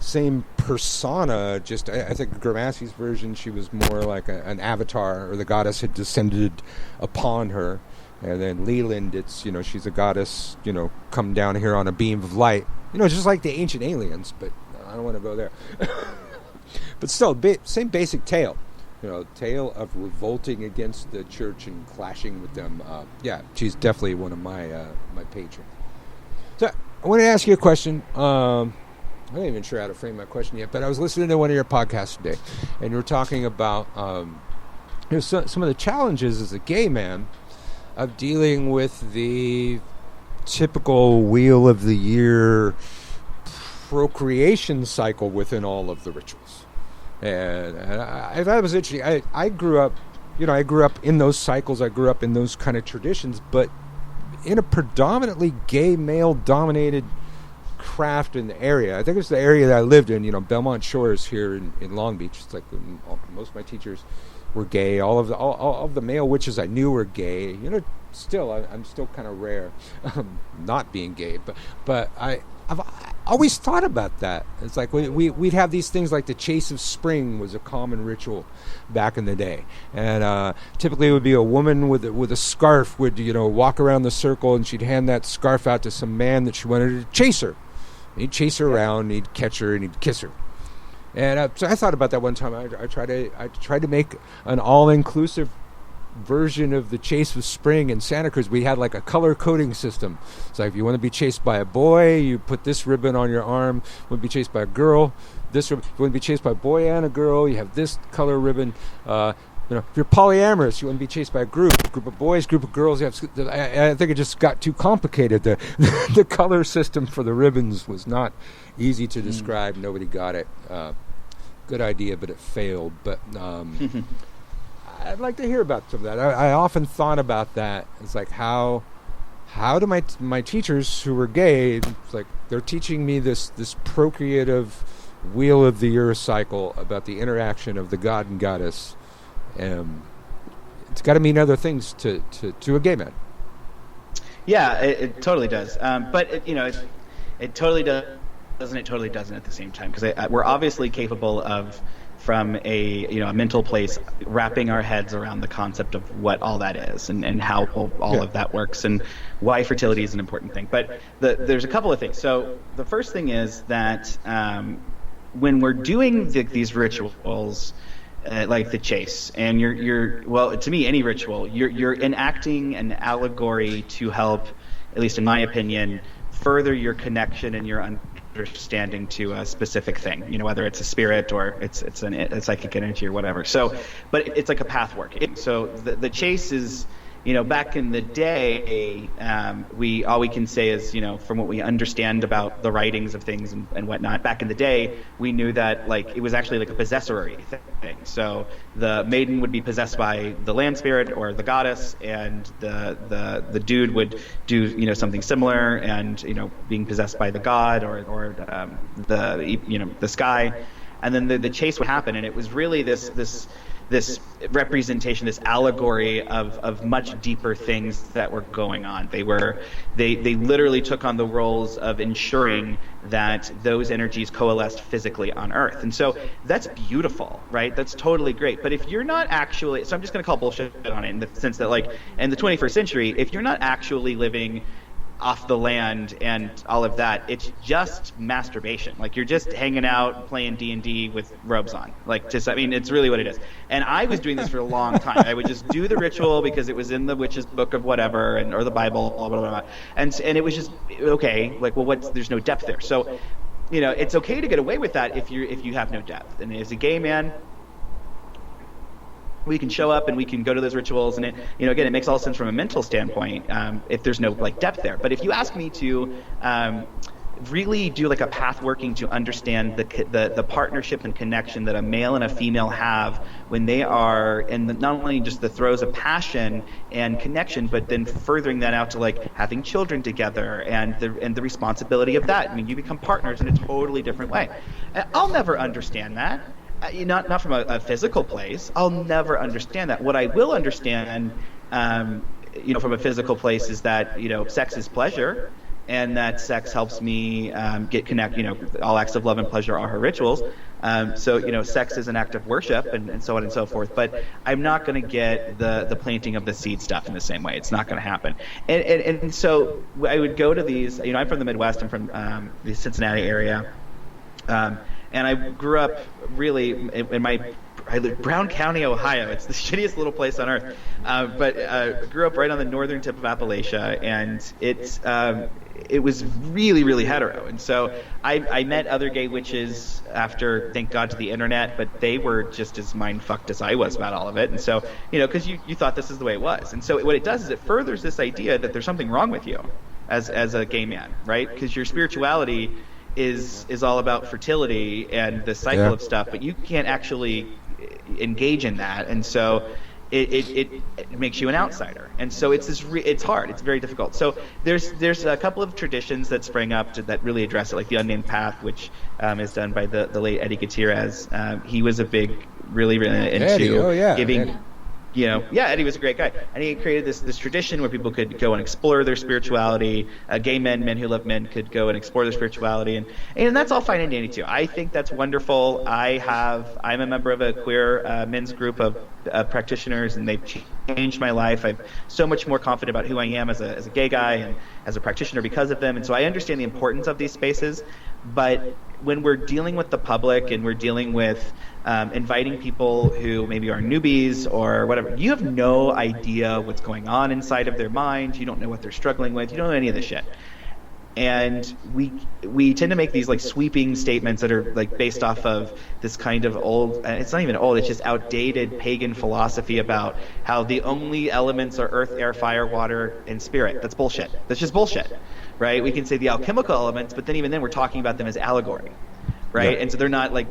same persona. Just I think Gramassi's version, she was more like an avatar, or the goddess had descended upon her. And then Leland, it's, she's a goddess, come down here on a beam of light. Just like the ancient aliens, but I don't want to go there. But still, same basic tale. Tale of revolting against the church and clashing with them. She's definitely one of my my patrons. So I want to ask you a question. I'm not even sure how to frame my question yet, but I was listening to one of your podcasts today, and you were talking about some of the challenges as a gay man of dealing with the typical wheel of the year procreation cycle within all of the rituals. And I thought it was interesting. I grew up, in those cycles. I grew up in those kind of traditions, but in a predominantly gay male-dominated craft in the area. I think it's the area that I lived in. Belmont Shores here in Long Beach. It's like most of my teachers were gay. All of the male witches I knew were gay. Still, I'm still kind of rare, not being gay. But I've always thought about that. It's like we'd have these things like the Chase of Spring was a common ritual back in the day, and typically it would be a woman with a scarf would walk around the circle, and she'd hand that scarf out to some man that she wanted to chase her. And he'd chase her around, and he'd catch her, and he'd kiss her. And so I thought about that one time. I tried to make an all-inclusive version of the Chase of Spring in Santa Cruz. We had like a color coding system. It's like if you want to be chased by a boy, you put this ribbon on your arm. If you want to be chased by a girl, this ribbon. If you want to be chased by a boy and a girl, you have this color ribbon. If you're polyamorous, you want to be chased by a group of boys, group of girls. I think it just got too complicated. The color system for the ribbons was not easy to describe. Nobody got it. Good idea, but it failed. But I'd like to hear about some of that. I often thought about that. It's like how do my teachers who were gay, it's like they're teaching me this procreative wheel of the year cycle about the interaction of the god and goddess. It's got to mean other things to a gay man. Yeah, it totally does. But it totally does. It totally doesn't at the same time, because we're obviously capable of, from a mental place, wrapping our heads around the concept of what all that is and how all of that works and why fertility is an important thing. But there's a couple of things. So the first thing is that when we're doing these rituals, like the chase, and you're well, to me, any ritual, you're enacting an allegory to help, at least in my opinion, further your connection and your understanding to a specific thing, whether it's a spirit or it's a psychic energy or whatever. So, but it's like a path work. So the chase is, back in the day, all we can say is, from what we understand about the writings of things and whatnot, back in the day, we knew that it was actually like a possessory thing. So the maiden would be possessed by the land spirit or the goddess, and the dude would do, something similar, and, being possessed by the god or the sky. And then the chase would happen, and it was really this representation, this allegory of much deeper things that were going on. They literally took on the roles of ensuring that those energies coalesced physically on Earth. And so that's beautiful, right? That's totally great. But if you're not actually, so I'm just going to call bullshit on it in the sense that, in the 21st century, if you're not actually living off the land and all of that, it's just masturbation. You're just hanging out playing D&D with robes on. It's really what it is. And I was doing this for a long time. I would just do the ritual because it was in the witch's book of whatever, or the Bible, blah, blah, blah. And it was just okay. There's no depth there. So, it's okay to get away with that if you have no depth. And as a gay man, we can show up and we can go to those rituals, and it makes all sense from a mental standpoint, if there's no depth there. But if you ask me to really do a path working to understand the partnership and connection that a male and a female have when they are in not only just the throes of passion and connection, but then furthering that out to having children together and the responsibility of that. You become partners in a totally different way. I'll never understand that. Not from a physical place. I'll never understand that. What I will understand, from a physical place, is that sex is pleasure, and that sex helps me get connect. All acts of love and pleasure are her rituals. So sex is an act of worship, and so on and so forth. But I'm not going to get the planting of the seed stuff in the same way. It's not going to happen. And so I would go to these. I'm from the Midwest. I'm from the Cincinnati area, and I grew up really I live Brown County, Ohio. It's the shittiest little place on earth. But grew up right on the northern tip of Appalachia, and it was really, really hetero. And so I met other gay witches after, thank God, to the internet, but they were just as mind-fucked as I was about all of it. And so, because you thought this is the way it was. And so what it does is it furthers this idea that there's something wrong with you as a gay man, right? Because your spirituality is all about fertility and the cycle of stuff, but you can't actually engage in that, and so it makes you an outsider. And so it's hard, it's very difficult. So there's a couple of traditions that spring up that really address it, like the Unnamed Path, which is done by the late Eddie Gutierrez. He was a big, really into Eddie. giving. Eddie. Eddie was a great guy, and he created this tradition where people could go and explore their spirituality. Gay men who love men, could go and explore their spirituality, and that's all fine and dandy too. I think that's wonderful. I'm a member of a queer men's group of practitioners, and they've changed my life. I'm so much more confident about who I am as a gay guy and as a practitioner because of them, and so I understand the importance of these spaces. But when we're dealing with the public and we're dealing with inviting people who maybe are newbies or whatever, you have no idea what's going on inside of their mind. You don't know what they're struggling with. You don't know any of this shit. And we tend to make these like sweeping statements that are like based off of this kind of old, and it's not even old, it's just outdated pagan philosophy about how the only elements are earth, air, fire, water, and spirit. That's bullshit. That's just bullshit, right? We can say the alchemical elements, but then even then we're talking about them as allegory, right? And so they're not like,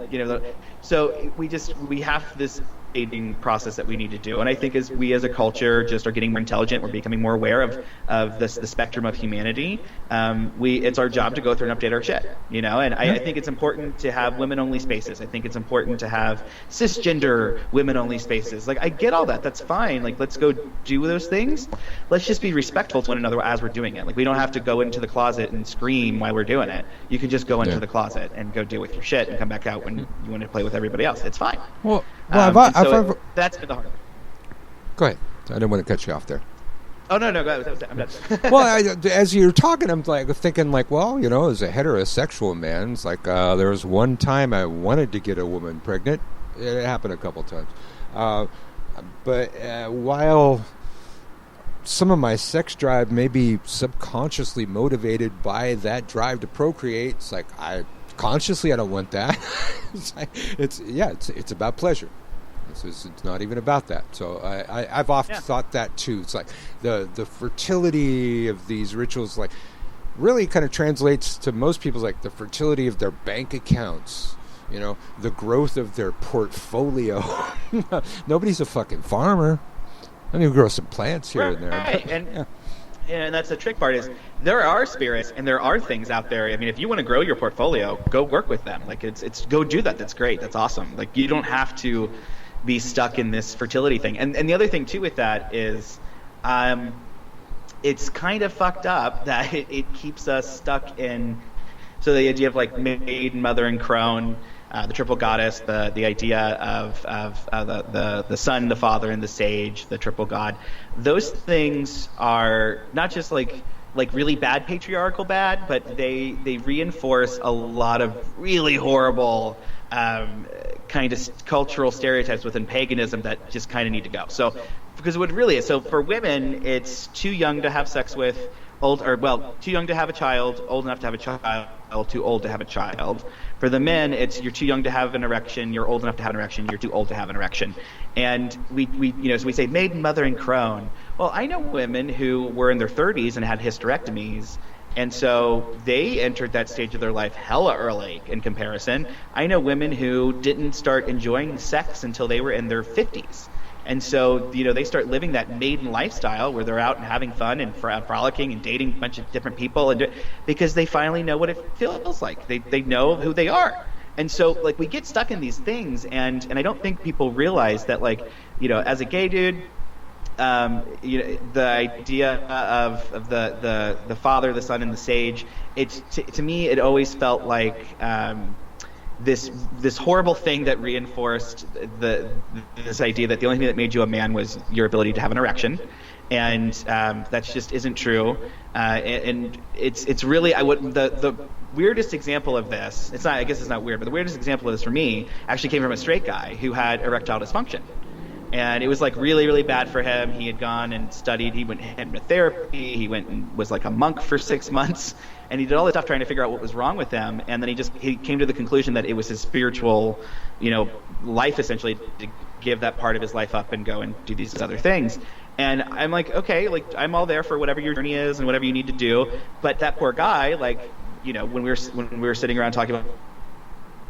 so we have this aging process that we need to do. And I think as we as a culture just are getting more intelligent, we're becoming more aware of the spectrum of humanity. It's our job to go through and update our shit, and I think it's important to have women-only spaces. I think it's important to have cisgender women-only spaces. Like, I get all that. That's fine. Like, let's go do those things. Let's just be respectful to one another as we're doing it. Like, we don't have to go into the closet and scream while we're doing it. You can just go into the closet and go deal with your shit and come back out when you want to play with everybody else. It's fine. Well, that's been the hard. Go ahead. I didn't want to cut you off there. Oh no, go ahead. I'm done. Well, as you're talking, I'm thinking as a heterosexual man, it's like there was one time I wanted to get a woman pregnant. It happened a couple times, but while some of my sex drive may be subconsciously motivated by that drive to procreate, it's like I don't want that. It's about pleasure. It's not even about that. So I've often thought that too. It's like the fertility of these rituals, like, really kind of translates to most people like the fertility of their bank accounts. The growth of their portfolio. Nobody's a fucking farmer. I mean, we grow some plants here and there. Right. And that's the trick part, is there are spirits and there are things out there. I mean, if you want to grow your portfolio, go work with them. Like, it's go do that. That's great. That's awesome. Like, you don't have to be stuck in this fertility thing. And the other thing too with that is, it's kind of fucked up that it keeps us stuck in. So the idea of like maid, mother, and crone, the triple goddess, the idea of the son, the father, and the sage, the triple god. Those things are not just like really bad patriarchal bad, but they reinforce a lot of really horrible kind of cultural stereotypes within paganism that just kind of need to go. So, because what it really is, so for women, it's too young to have sex with, too young to have a child, old enough to have a child, too old to have a child. For the men, it's you're too young to have an erection, you're old enough to have an erection, you're too old to have an erection. And we so we say maiden, mother, and crone. Well, I know women who were in their 30s and had hysterectomies, and so they entered that stage of their life hella early in comparison. I know women who didn't start enjoying sex until they were in their 50s. And so, they start living that maiden lifestyle where they're out and having fun and frolicking and dating a bunch of different people, because they finally know what it feels like. They know who they are. And so, like, we get stuck in these things, and I don't think people realize that, like, as a gay dude, the idea of the Father, the Son, and the Sage. To me, it always felt like this horrible thing that reinforced this idea that the only thing that made you a man was your ability to have an erection, and that just isn't true. And it's really the weirdest example of this. It's not. I guess it's not weird, but the weirdest example of this for me actually came from a straight guy who had erectile dysfunction. And it was like really, really bad for him. He had gone and studied. He went into therapy. He went and was like a monk for 6 months. And he did all this stuff trying to figure out what was wrong with him. And then he came to the conclusion that it was his spiritual, life essentially to give that part of his life up and go and do these other things. And I'm like, okay, like I'm all there for whatever your journey is and whatever you need to do. But that poor guy, when we were sitting around talking about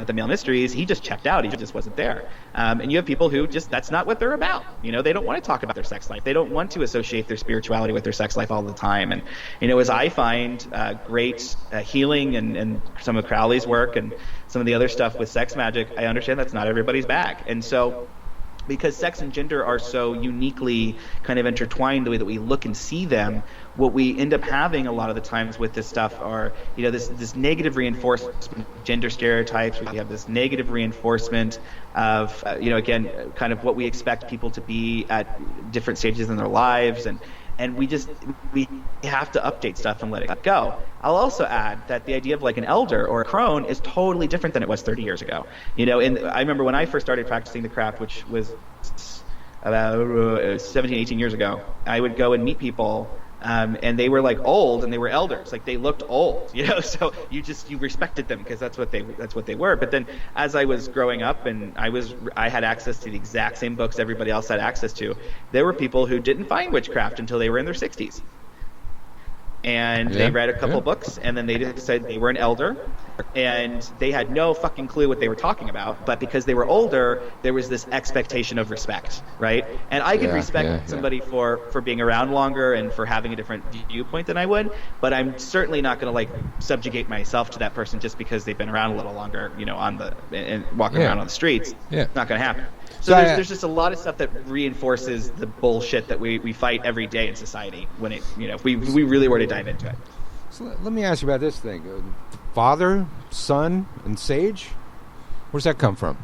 the male mysteries, he just checked out. He just wasn't there. And you have people who that's not what they're about. They don't want to talk about their sex life. They don't want to associate their spirituality with their sex life all the time. And, as I find great healing and some of Crowley's work and some of the other stuff with sex magic, I understand that's not everybody's bag. And so because sex and gender are so uniquely kind of intertwined the way that we look and see them, what we end up having a lot of the times with this stuff are, this negative reinforcement of gender stereotypes. We have this negative reinforcement of, again, kind of what we expect people to be at different stages in their lives. And we have to update stuff and let it go. I'll also add that the idea of like an elder or a crone is totally different than it was 30 years ago. And I remember when I first started practicing the craft, which was about 17, 18 years ago, I would go and meet people and they were like old and they were elders, like they looked old, so you respected them because that's what they were. But then as I was growing up and I had access to the exact same books everybody else had access to, there were people who didn't find witchcraft until they were in their 60s. And they read a couple books, and then they decided they were an elder, and they had no fucking clue what they were talking about. But because they were older, there was this expectation of respect, right? And I could respect somebody for being around longer and for having a different viewpoint than I would, but I'm certainly not going to subjugate myself to that person just because they've been around a little longer, and walking around on the streets. Yeah. It's not going to happen. So there's just a lot of stuff that reinforces the bullshit that we fight every day in society when if we really were to dive into it. So let me ask you about this thing. Father, Son, and Sage? Where's that come from?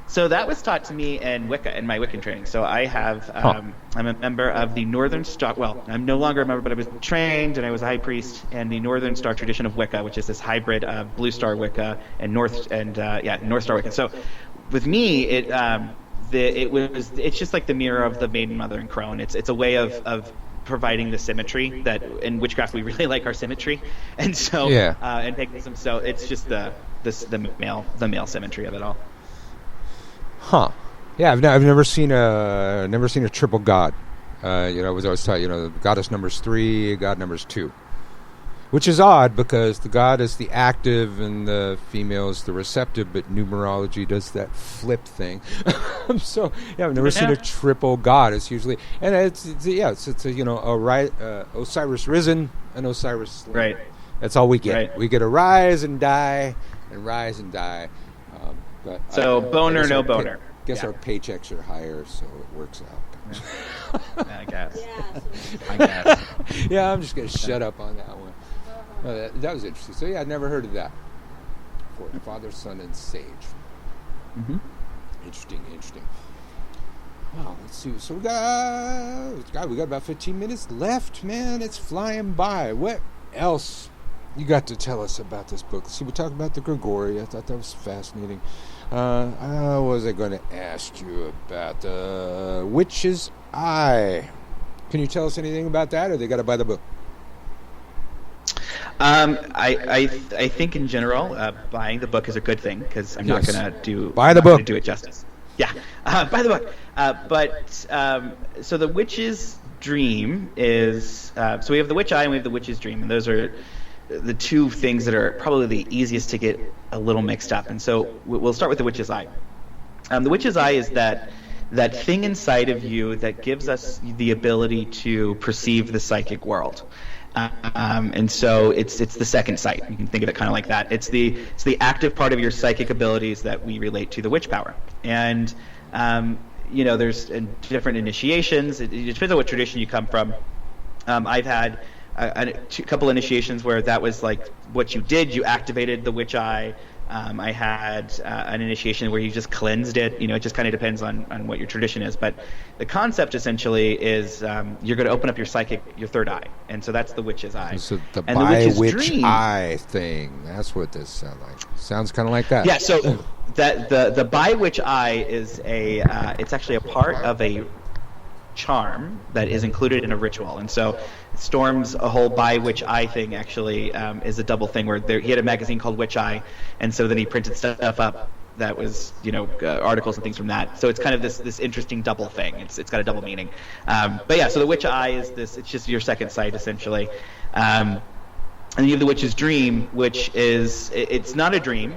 So that was taught to me in Wicca, in my Wiccan training. So I have, I'm a member of the Northern Star, well, I'm no longer a member, but I was trained and I was a high priest in the Northern Star tradition of Wicca, which is this hybrid of Blue Star Wicca and North Star Wicca. So with me, it's just like the mirror of the Maiden, Mother, and Crone. It's a way of providing the symmetry that in witchcraft we really like our symmetry, and so and paganism. So it's just the male symmetry of it all. Huh? Yeah, I've never seen a triple god. I was always taught the goddess number's 3, god number's 2. Which is odd because the god is the active and the female is the receptive, but numerology does that flip thing. So I've never seen a triple god. It's usually it's Osiris risen and Osiris slain. Right. That's all we get. Right. We get a rise and die and rise and die. But boner, no boner. Guess our paychecks are higher, so it works out. I guess. Yeah, I'm just gonna shut up on that one. That was interesting. So I'd never heard of that. For Father, Son, and Sage. Mm-hmm. Interesting. Wow, let's see. So we got about 15 minutes left, man. It's flying by. What else you got to tell us about this book? See, we talked about the Grigori. I thought that was fascinating. What was I going to ask you about the Witch's Eye? Can you tell us anything about that, or they got to buy the book? I think in general, buying the book is a good thing because I'm not going to do it justice. Yeah, buy the book. So the Witch's Dream is so we have the Witch Eye and we have the Witch's Dream, and those are the two things that are probably the easiest to get a little mixed up. And so we'll start with the Witch's Eye. The Witch's Eye is that thing inside of you that gives us the ability to perceive the psychic world. And so it's the second sight. You can think of it kind of like that. It's the active part of your psychic abilities that we relate to the witch power. And there's different initiations. It depends on what tradition you come from. I've had a couple initiations where that was like what you did. You activated the witch eye. I had an initiation where you just cleansed it. It just kind of depends on what your tradition is. But the concept essentially is you're going to open up your third eye. And so that's the witch's eye. So the and by the witch's witch dream, eye thing. That's what this sounds like. Sounds kind of like that. Yeah, so that the by witch eye is it's actually a part of a charm that is included in a ritual. And so Storm's a whole by witch eye thing actually is a double thing where he had a magazine called Witch Eye, and so then he printed stuff up that was articles and things from that. So it's kind of this interesting double thing. It's got a double meaning. But yeah, so the witch eye is this. It's just your second sight essentially. And you have the witch's dream, which is it's not a dream.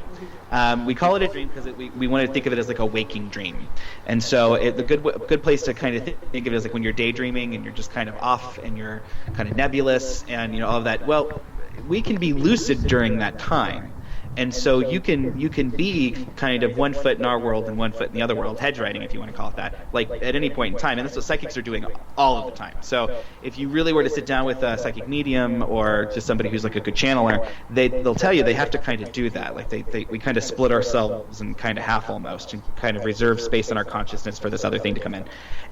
We call it a dream because we want to think of it as like a waking dream. And so the good place to kind of think of it is like when you're daydreaming and you're just kind of off and you're kind of nebulous and all of that. Well, we can be lucid during that time. And so you can be kind of 1 foot in our world and 1 foot in the other world, hedge riding if you want to call it that, like at any point in time. And that's what psychics are doing all of the time. So if you really were to sit down with a psychic medium or just somebody who's like a good channeler, they'll tell you they have to kind of do that. Like we kind of split ourselves in kind of half almost and kind of reserve space in our consciousness for this other thing to come in.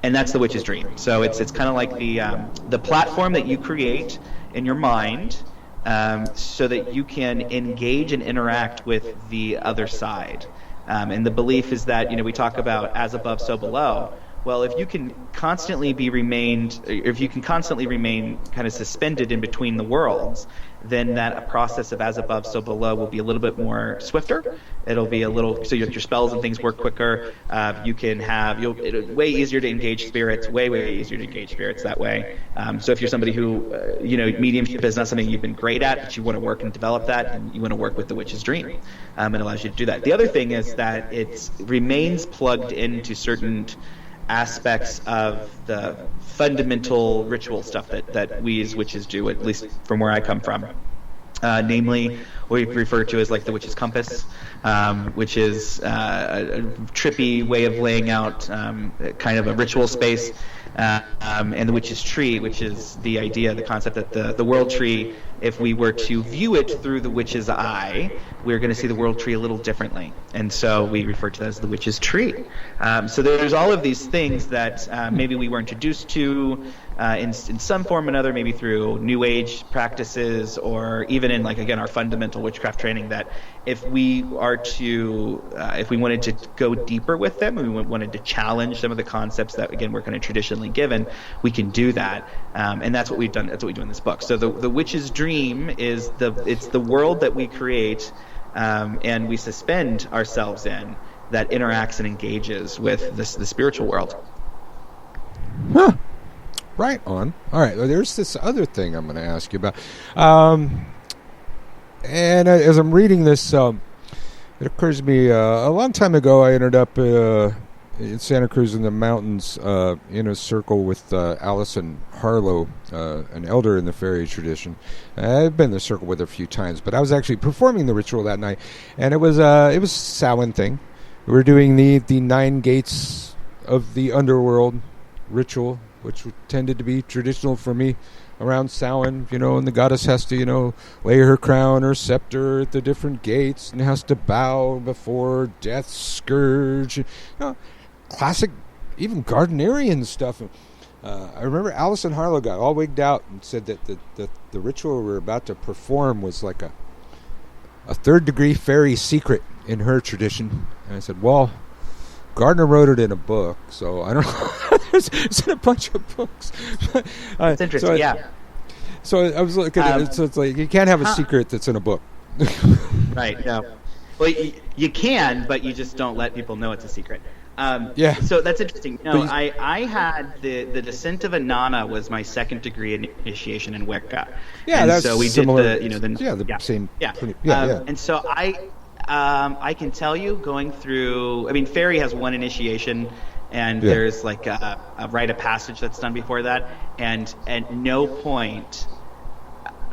And that's the witch's dream. So it's kind of like the platform that you create in your mind so that you can engage and interact with the other side. And the belief is that, we talk about as above, so below. Well, if you can constantly remain kind of suspended in between the worlds, then that process of as above, so below will be a little bit more swifter. It'll be so your spells and things work quicker. It's way easier to engage spirits, way easier to engage spirits that way. So if you're somebody who, mediumship is not something you've been great at, but you want to work and develop that, and you want to work with the witch's dream, it allows you to do that. The other thing is that it remains plugged into certain aspects of the fundamental ritual stuff that we as witches do, at least from where I come from. Namely, what we refer to as like the witch's compass, which is a trippy way of laying out kind of a ritual space, and the witch's tree, which is the concept that the world tree, if we were to view it through the witch's eye, we're going to see the world tree a little differently. And so we refer to that as the witch's tree. So there's all of these things that maybe we were introduced to in some form or another, maybe through New Age practices or even in, like, again, our fundamental witchcraft training, that if we wanted to go deeper with them, and we wanted to challenge some of the concepts that, again, we're kind of traditionally given, we can do that. And that's what we've done. That's what we do in this book. So the witch's dream is it's the world that we create and we suspend ourselves in that interacts and engages with the spiritual world. Huh. Right on. All right. Well, there's this other thing I'm going to ask you about. And as I'm reading this, it occurs to me a long time ago I ended up in Santa Cruz in the mountains in a circle with Allison Harlow, an elder in the fairy tradition. I've been in the circle with her a few times, but I was actually performing the ritual that night, and it was a Samhain thing. We were doing the 9 gates of the underworld ritual, which tended to be traditional for me around Samhain, and the goddess has to, lay her crown or scepter at the different gates and has to bow before death's scourge. Classic, even Gardnerian stuff. I remember Allison Harlow got all wigged out and said that the ritual we were about to perform was like a third-degree fairy secret in her tradition. And I said, well, Gardner wrote it in a book, so I don't know. It's in a bunch of books. It's interesting, yeah. So I was looking at it, so it's like you can't have a secret that's in a book. Right, no. Well, you can, but you just don't let people know it's a secret. Yeah. So that's interesting. I had the Descent of Inanna was my second degree initiation in Wicca. Yeah, and that's so we similar. did Same. Yeah. Yeah. And so I can tell you, going through, fairy has one initiation, and there's like a rite of passage that's done before that, and at no point,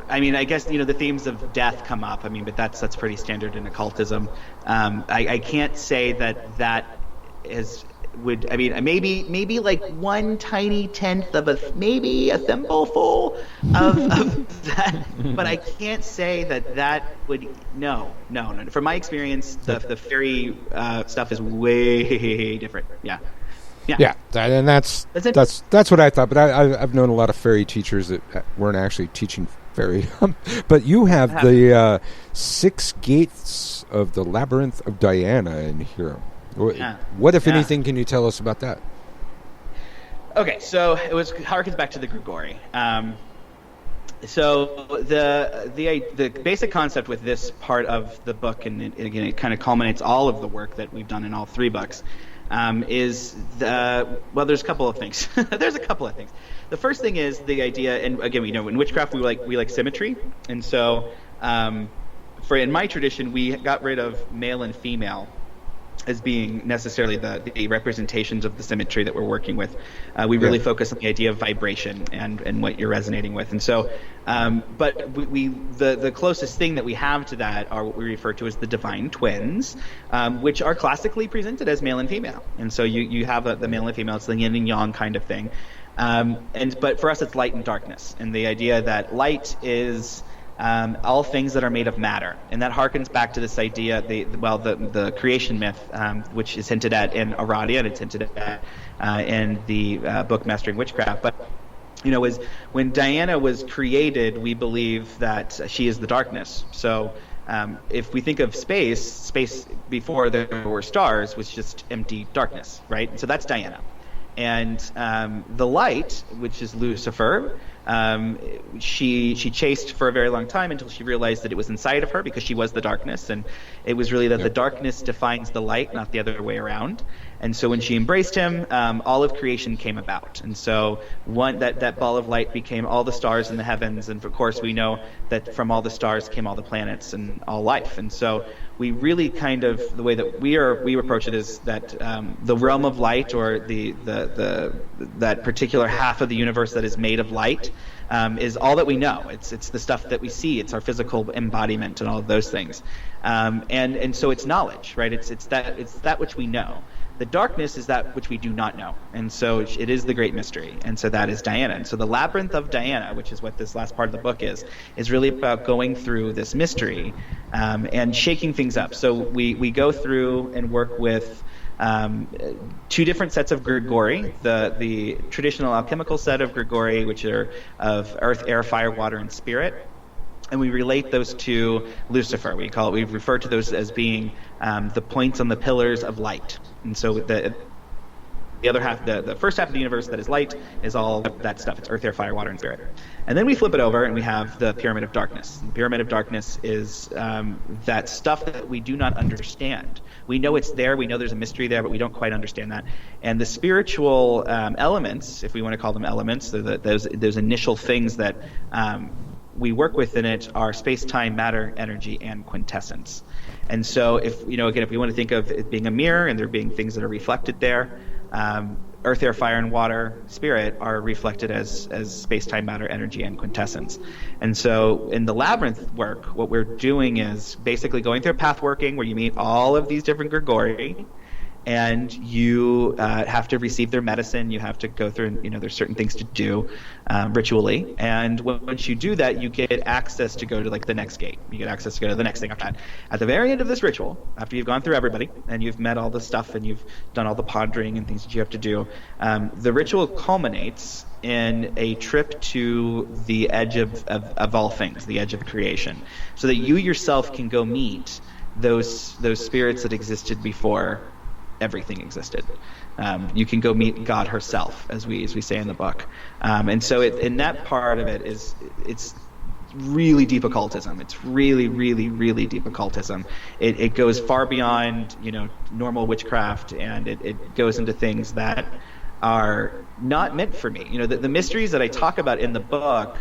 I guess, the themes of death come up, but that's pretty standard in occultism. I can't say that is would, I mean, maybe like one tiny tenth of maybe a thimbleful of that, but I can't say that would, no. From my experience, the fairy stuff is way different. Yeah. And that's what I thought. But I've known a lot of fairy teachers that weren't actually teaching fairy. But you have the 6 gates of the Labyrinth of Diana in here. What, if anything, can you tell us about that? Okay, so it harkens back to the Grigori. So the basic concept with this part of the book, and again, it kind of culminates all of the work that we've done in all 3 books, is there's a couple of things. There's a couple of things. The first thing is the idea, and again, in witchcraft we like symmetry, and so in my tradition we got rid of male and female as being necessarily the representations of the symmetry that we're working with. We really focus on the idea of vibration and what you're resonating with. And so, but the closest thing that we have to that are what we refer to as the divine twins, which are classically presented as male and female. And so you have the male and female, it's the yin and yang kind of thing. But for us, it's light and darkness. And the idea that light is all things that are made of matter, and that harkens back to this idea, the creation myth, which is hinted at in Aradia, and it's hinted at in the book Mastering Witchcraft. But is when Diana was created, we believe that she is the darkness. So if we think of space before there were stars was just empty darkness, right? And so that's Diana. And the light, which is Lucifer, she chased for a very long time until she realized that it was inside of her, because she was the darkness, and it was really that the darkness defines the light, not the other way around. And so when she embraced him, all of creation came about. And so that ball of light became all the stars in the heavens, and of course we know that from all the stars came all the planets and all life. And so we really kind of, the way that we approach it is that the realm of light, or that particular half of the universe that is made of light, is all that we know. It's the stuff that we see. It's our physical embodiment and all of those things. And so it's knowledge, right? It's that which we know. The darkness is that which we do not know. And so it is the great mystery. And so that is Diana. And so the Labyrinth of Diana, which is what this last part of the book is really about going through this mystery and shaking things up. So we go through and work with 2 different sets of Grigori, the traditional alchemical set of Grigori, which are of earth, air, fire, water, and spirit. And we relate those to Lucifer. We refer to those as being the points on the pillars of light. And so the other half, the first half of the universe that is light, is all that stuff. It's earth, air, fire, water, and spirit. And then we flip it over and we have the Pyramid of Darkness. The Pyramid of Darkness is that stuff that we do not understand. We know it's there. We know there's a mystery there, but we don't quite understand that. And the spiritual elements, if we want to call them elements, those initial things that we work with in it are space-time, matter, energy, and quintessence. And so if we want to think of it being a mirror and there being things that are reflected there, earth, air, fire, and water, spirit are reflected as space-time, matter, energy, and quintessence. And so in the Labyrinth work, what we're doing is basically going through a path working where you meet all of these different Grigori, and you have to receive their medicine. You have to go through, there's certain things to do ritually. And once you do that, you get access to go to the next gate. You get access to go to the next thing after that. At the very end of this ritual, after you've gone through everybody and you've met all the stuff and you've done all the pondering and things that you have to do, the ritual culminates in a trip to the edge of all things, the edge of creation, so that you yourself can go meet those spirits that existed before everything existed. You can go meet God herself, as we say in the book. And so in that part of it it's really deep occultism. It's really, really, really deep occultism. It goes far beyond normal witchcraft, and it goes into things that are not meant for me. The mysteries that I talk about in the book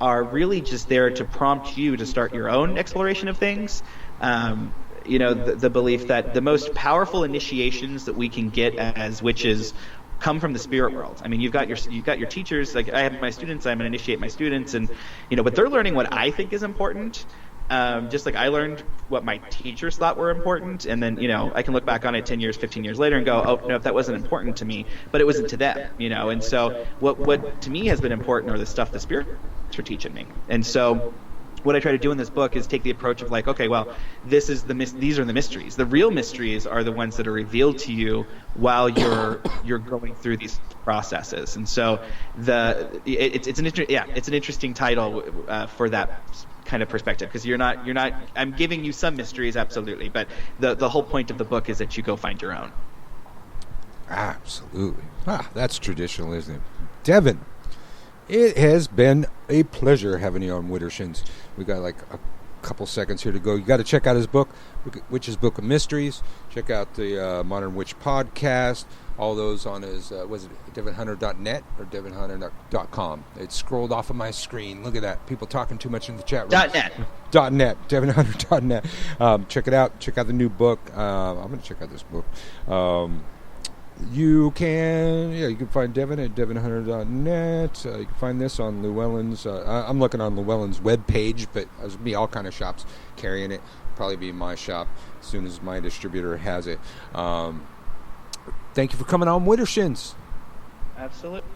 are really just there to prompt you to start your own exploration of things. The belief that the most powerful initiations that we can get as witches come from the spirit world. I mean, you've got your teachers. Like I have my students, I'm going to initiate my students, and but they're learning what I think is important. Just like I learned what my teachers thought were important, and then I can look back on it 10 years, 15 years later and go, oh no, if that wasn't important to me, but it wasn't to them, And so what to me has been important are the stuff the spirits are teaching me, and so. What I try to do in this book is take the approach of like, okay, well, these are the mysteries. The real mysteries are the ones that are revealed to you while you're going through these processes. And so it's an interesting title for that kind of perspective, because you're not. I'm giving you some mysteries, absolutely, but the whole point of the book is that you go find your own. Absolutely. That's traditional, isn't it, Devin? It has been a pleasure having you on Widdershins. We got like a couple seconds here to go. You got to check out his book, Witch's Book of Mysteries. Check out the Modern Witch podcast. All those on his, was it devinhunter.net or devinhunter.com? It scrolled off of my screen. Look at that. People talking too much in the chat room. .net. .net. Devinhunter.net. Check it out. Check out the new book. I'm going to check out this book. You can find Devin at devinhunter.net. You can find this on Llewellyn's. I'm looking on Llewellyn's webpage, but there's be all kind of shops carrying it. Probably be my shop as soon as my distributor has it. Thank you for coming on Widdershins. Absolutely.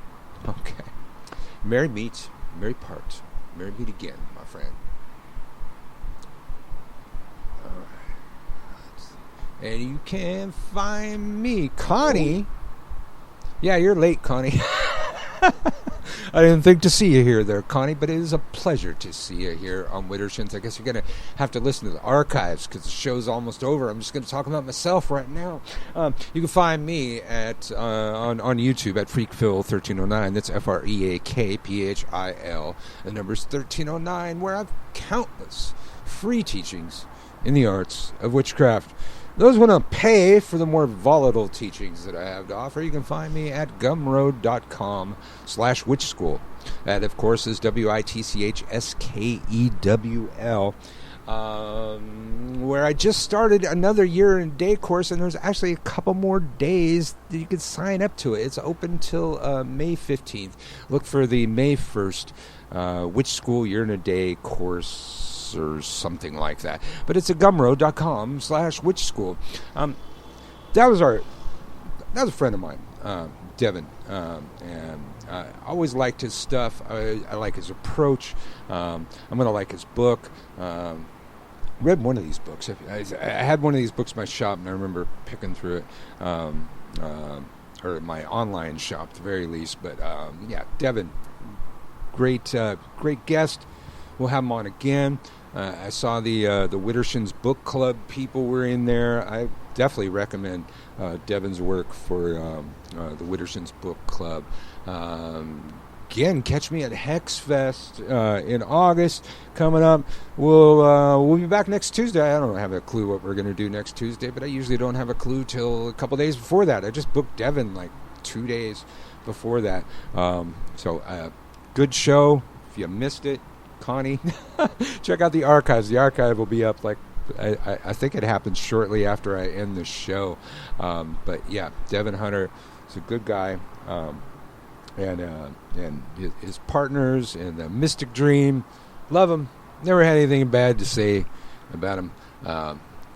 Okay. Merry meet, merry part, merry meet again, my friend. And you can find me, Connie. Yeah, you're late, Connie. I didn't think to see you here there, Connie, but it is a pleasure to see you here on Widdershins. I guess you're going to have to listen to the archives because the show's almost over. I'm just going to talk about myself right now. You can find me at on YouTube at FreakPhil1309. That's FreakPhil. The number's 1309, where I have countless free teachings in the arts of witchcraft. Those want to pay for the more volatile teachings that I have to offer. You can find me at gumroad.com/witchschool. That, of course, is WITCHSKEWL, where I just started another year and day course, and there's actually a couple more days that you can sign up to it. It's open till May 15th. Look for the May 1st Witch School Year and a Day course, or something like that. But it's at gumroad.com/witchschool. That was a friend of mine, Devin, and I always liked his stuff. I like his approach. I'm going to like his book. Read one of these books. I had one of these books in my shop, and I remember picking through it, or my online shop at the very least. But yeah, Devin, great guest. We'll have him on again. I saw the Widdershins Book Club people were in there. I definitely recommend Devin's work for the Widdershins Book Club. Again, catch me at Hex Fest in August coming up. We'll be back next Tuesday. I don't have a clue what we're going to do next Tuesday, but I usually don't have a clue till a couple days before that. I just booked Devin like 2 days before that. So good show. If you missed it, Connie, check out the archives. The archive will be up like I think it happens shortly after I end the show. But yeah, Devin Hunter is a good guy, and his partners and the Mystic Dream, love him. Never had anything bad to say about him.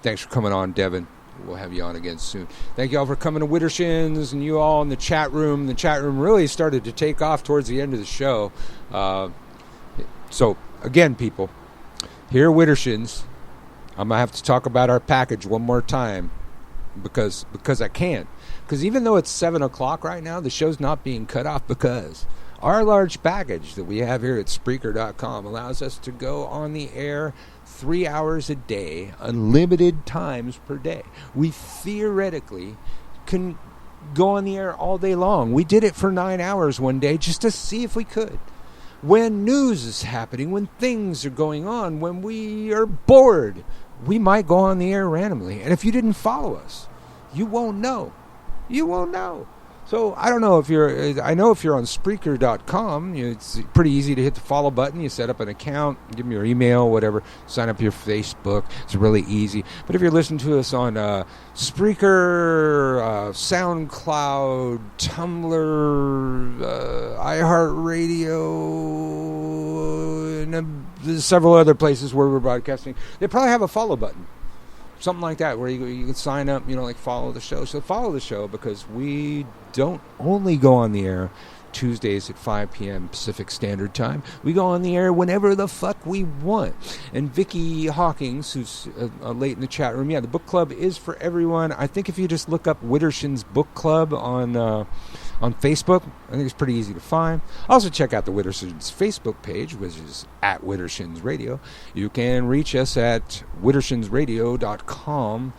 Thanks for coming on, Devin. We'll have you on again soon. Thank you all for coming to Widdershins, and you all in the chat room. The chat room really started to take off towards the end of the show. So, again, people, here at Widdershins, I'm going to have to talk about our package one more time because I can. Because even though it's 7 o'clock right now, the show's not being cut off because our large package that we have here at Spreaker.com allows us to go on the air 3 hours a day, unlimited times per day. We theoretically can go on the air all day long. We did it for 9 hours one day just to see if we could. When news is happening, when things are going on, when we are bored, we might go on the air randomly. And if you didn't follow us, you won't know. You won't know. So I don't know if I know if you're on Spreaker.com, it's pretty easy to hit the follow button. You set up an account, give them your email, whatever, sign up your Facebook. It's really easy. But if you're listening to us on Spreaker, SoundCloud, Tumblr, iHeartRadio, and there's several other places where we're broadcasting. They probably have a follow button. Something like that, where you can sign up, like follow the show. So follow the show, because we don't only go on the air Tuesdays at 5 p.m. Pacific Standard Time. We go on the air whenever the fuck we want. And Vicky Hawkins, who's late in the chat room, the book club is for everyone. I think if you just look up Widdershins Book Club on Facebook, I think it's pretty easy to find. Also check out the Widdershins Facebook page, which is at Widdershins Radio. You can reach us at widdershinsradio.com.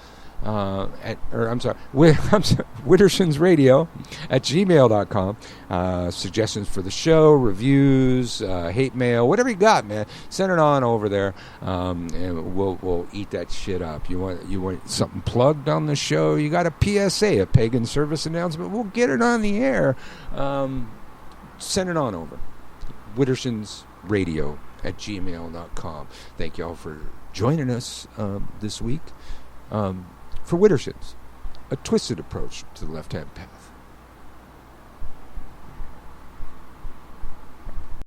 Widdershinsradio at gmail.com. Suggestions for the show, reviews, hate mail, whatever you got, man, send it on over there, and we'll eat that shit up. You want something plugged on the show? You got a PSA, a pagan service announcement? We'll get it on the air. Send it on over. Widdershinsradio at gmail.com. Thank y'all for joining us this week. For Widdershins, a twisted approach to the left-hand path.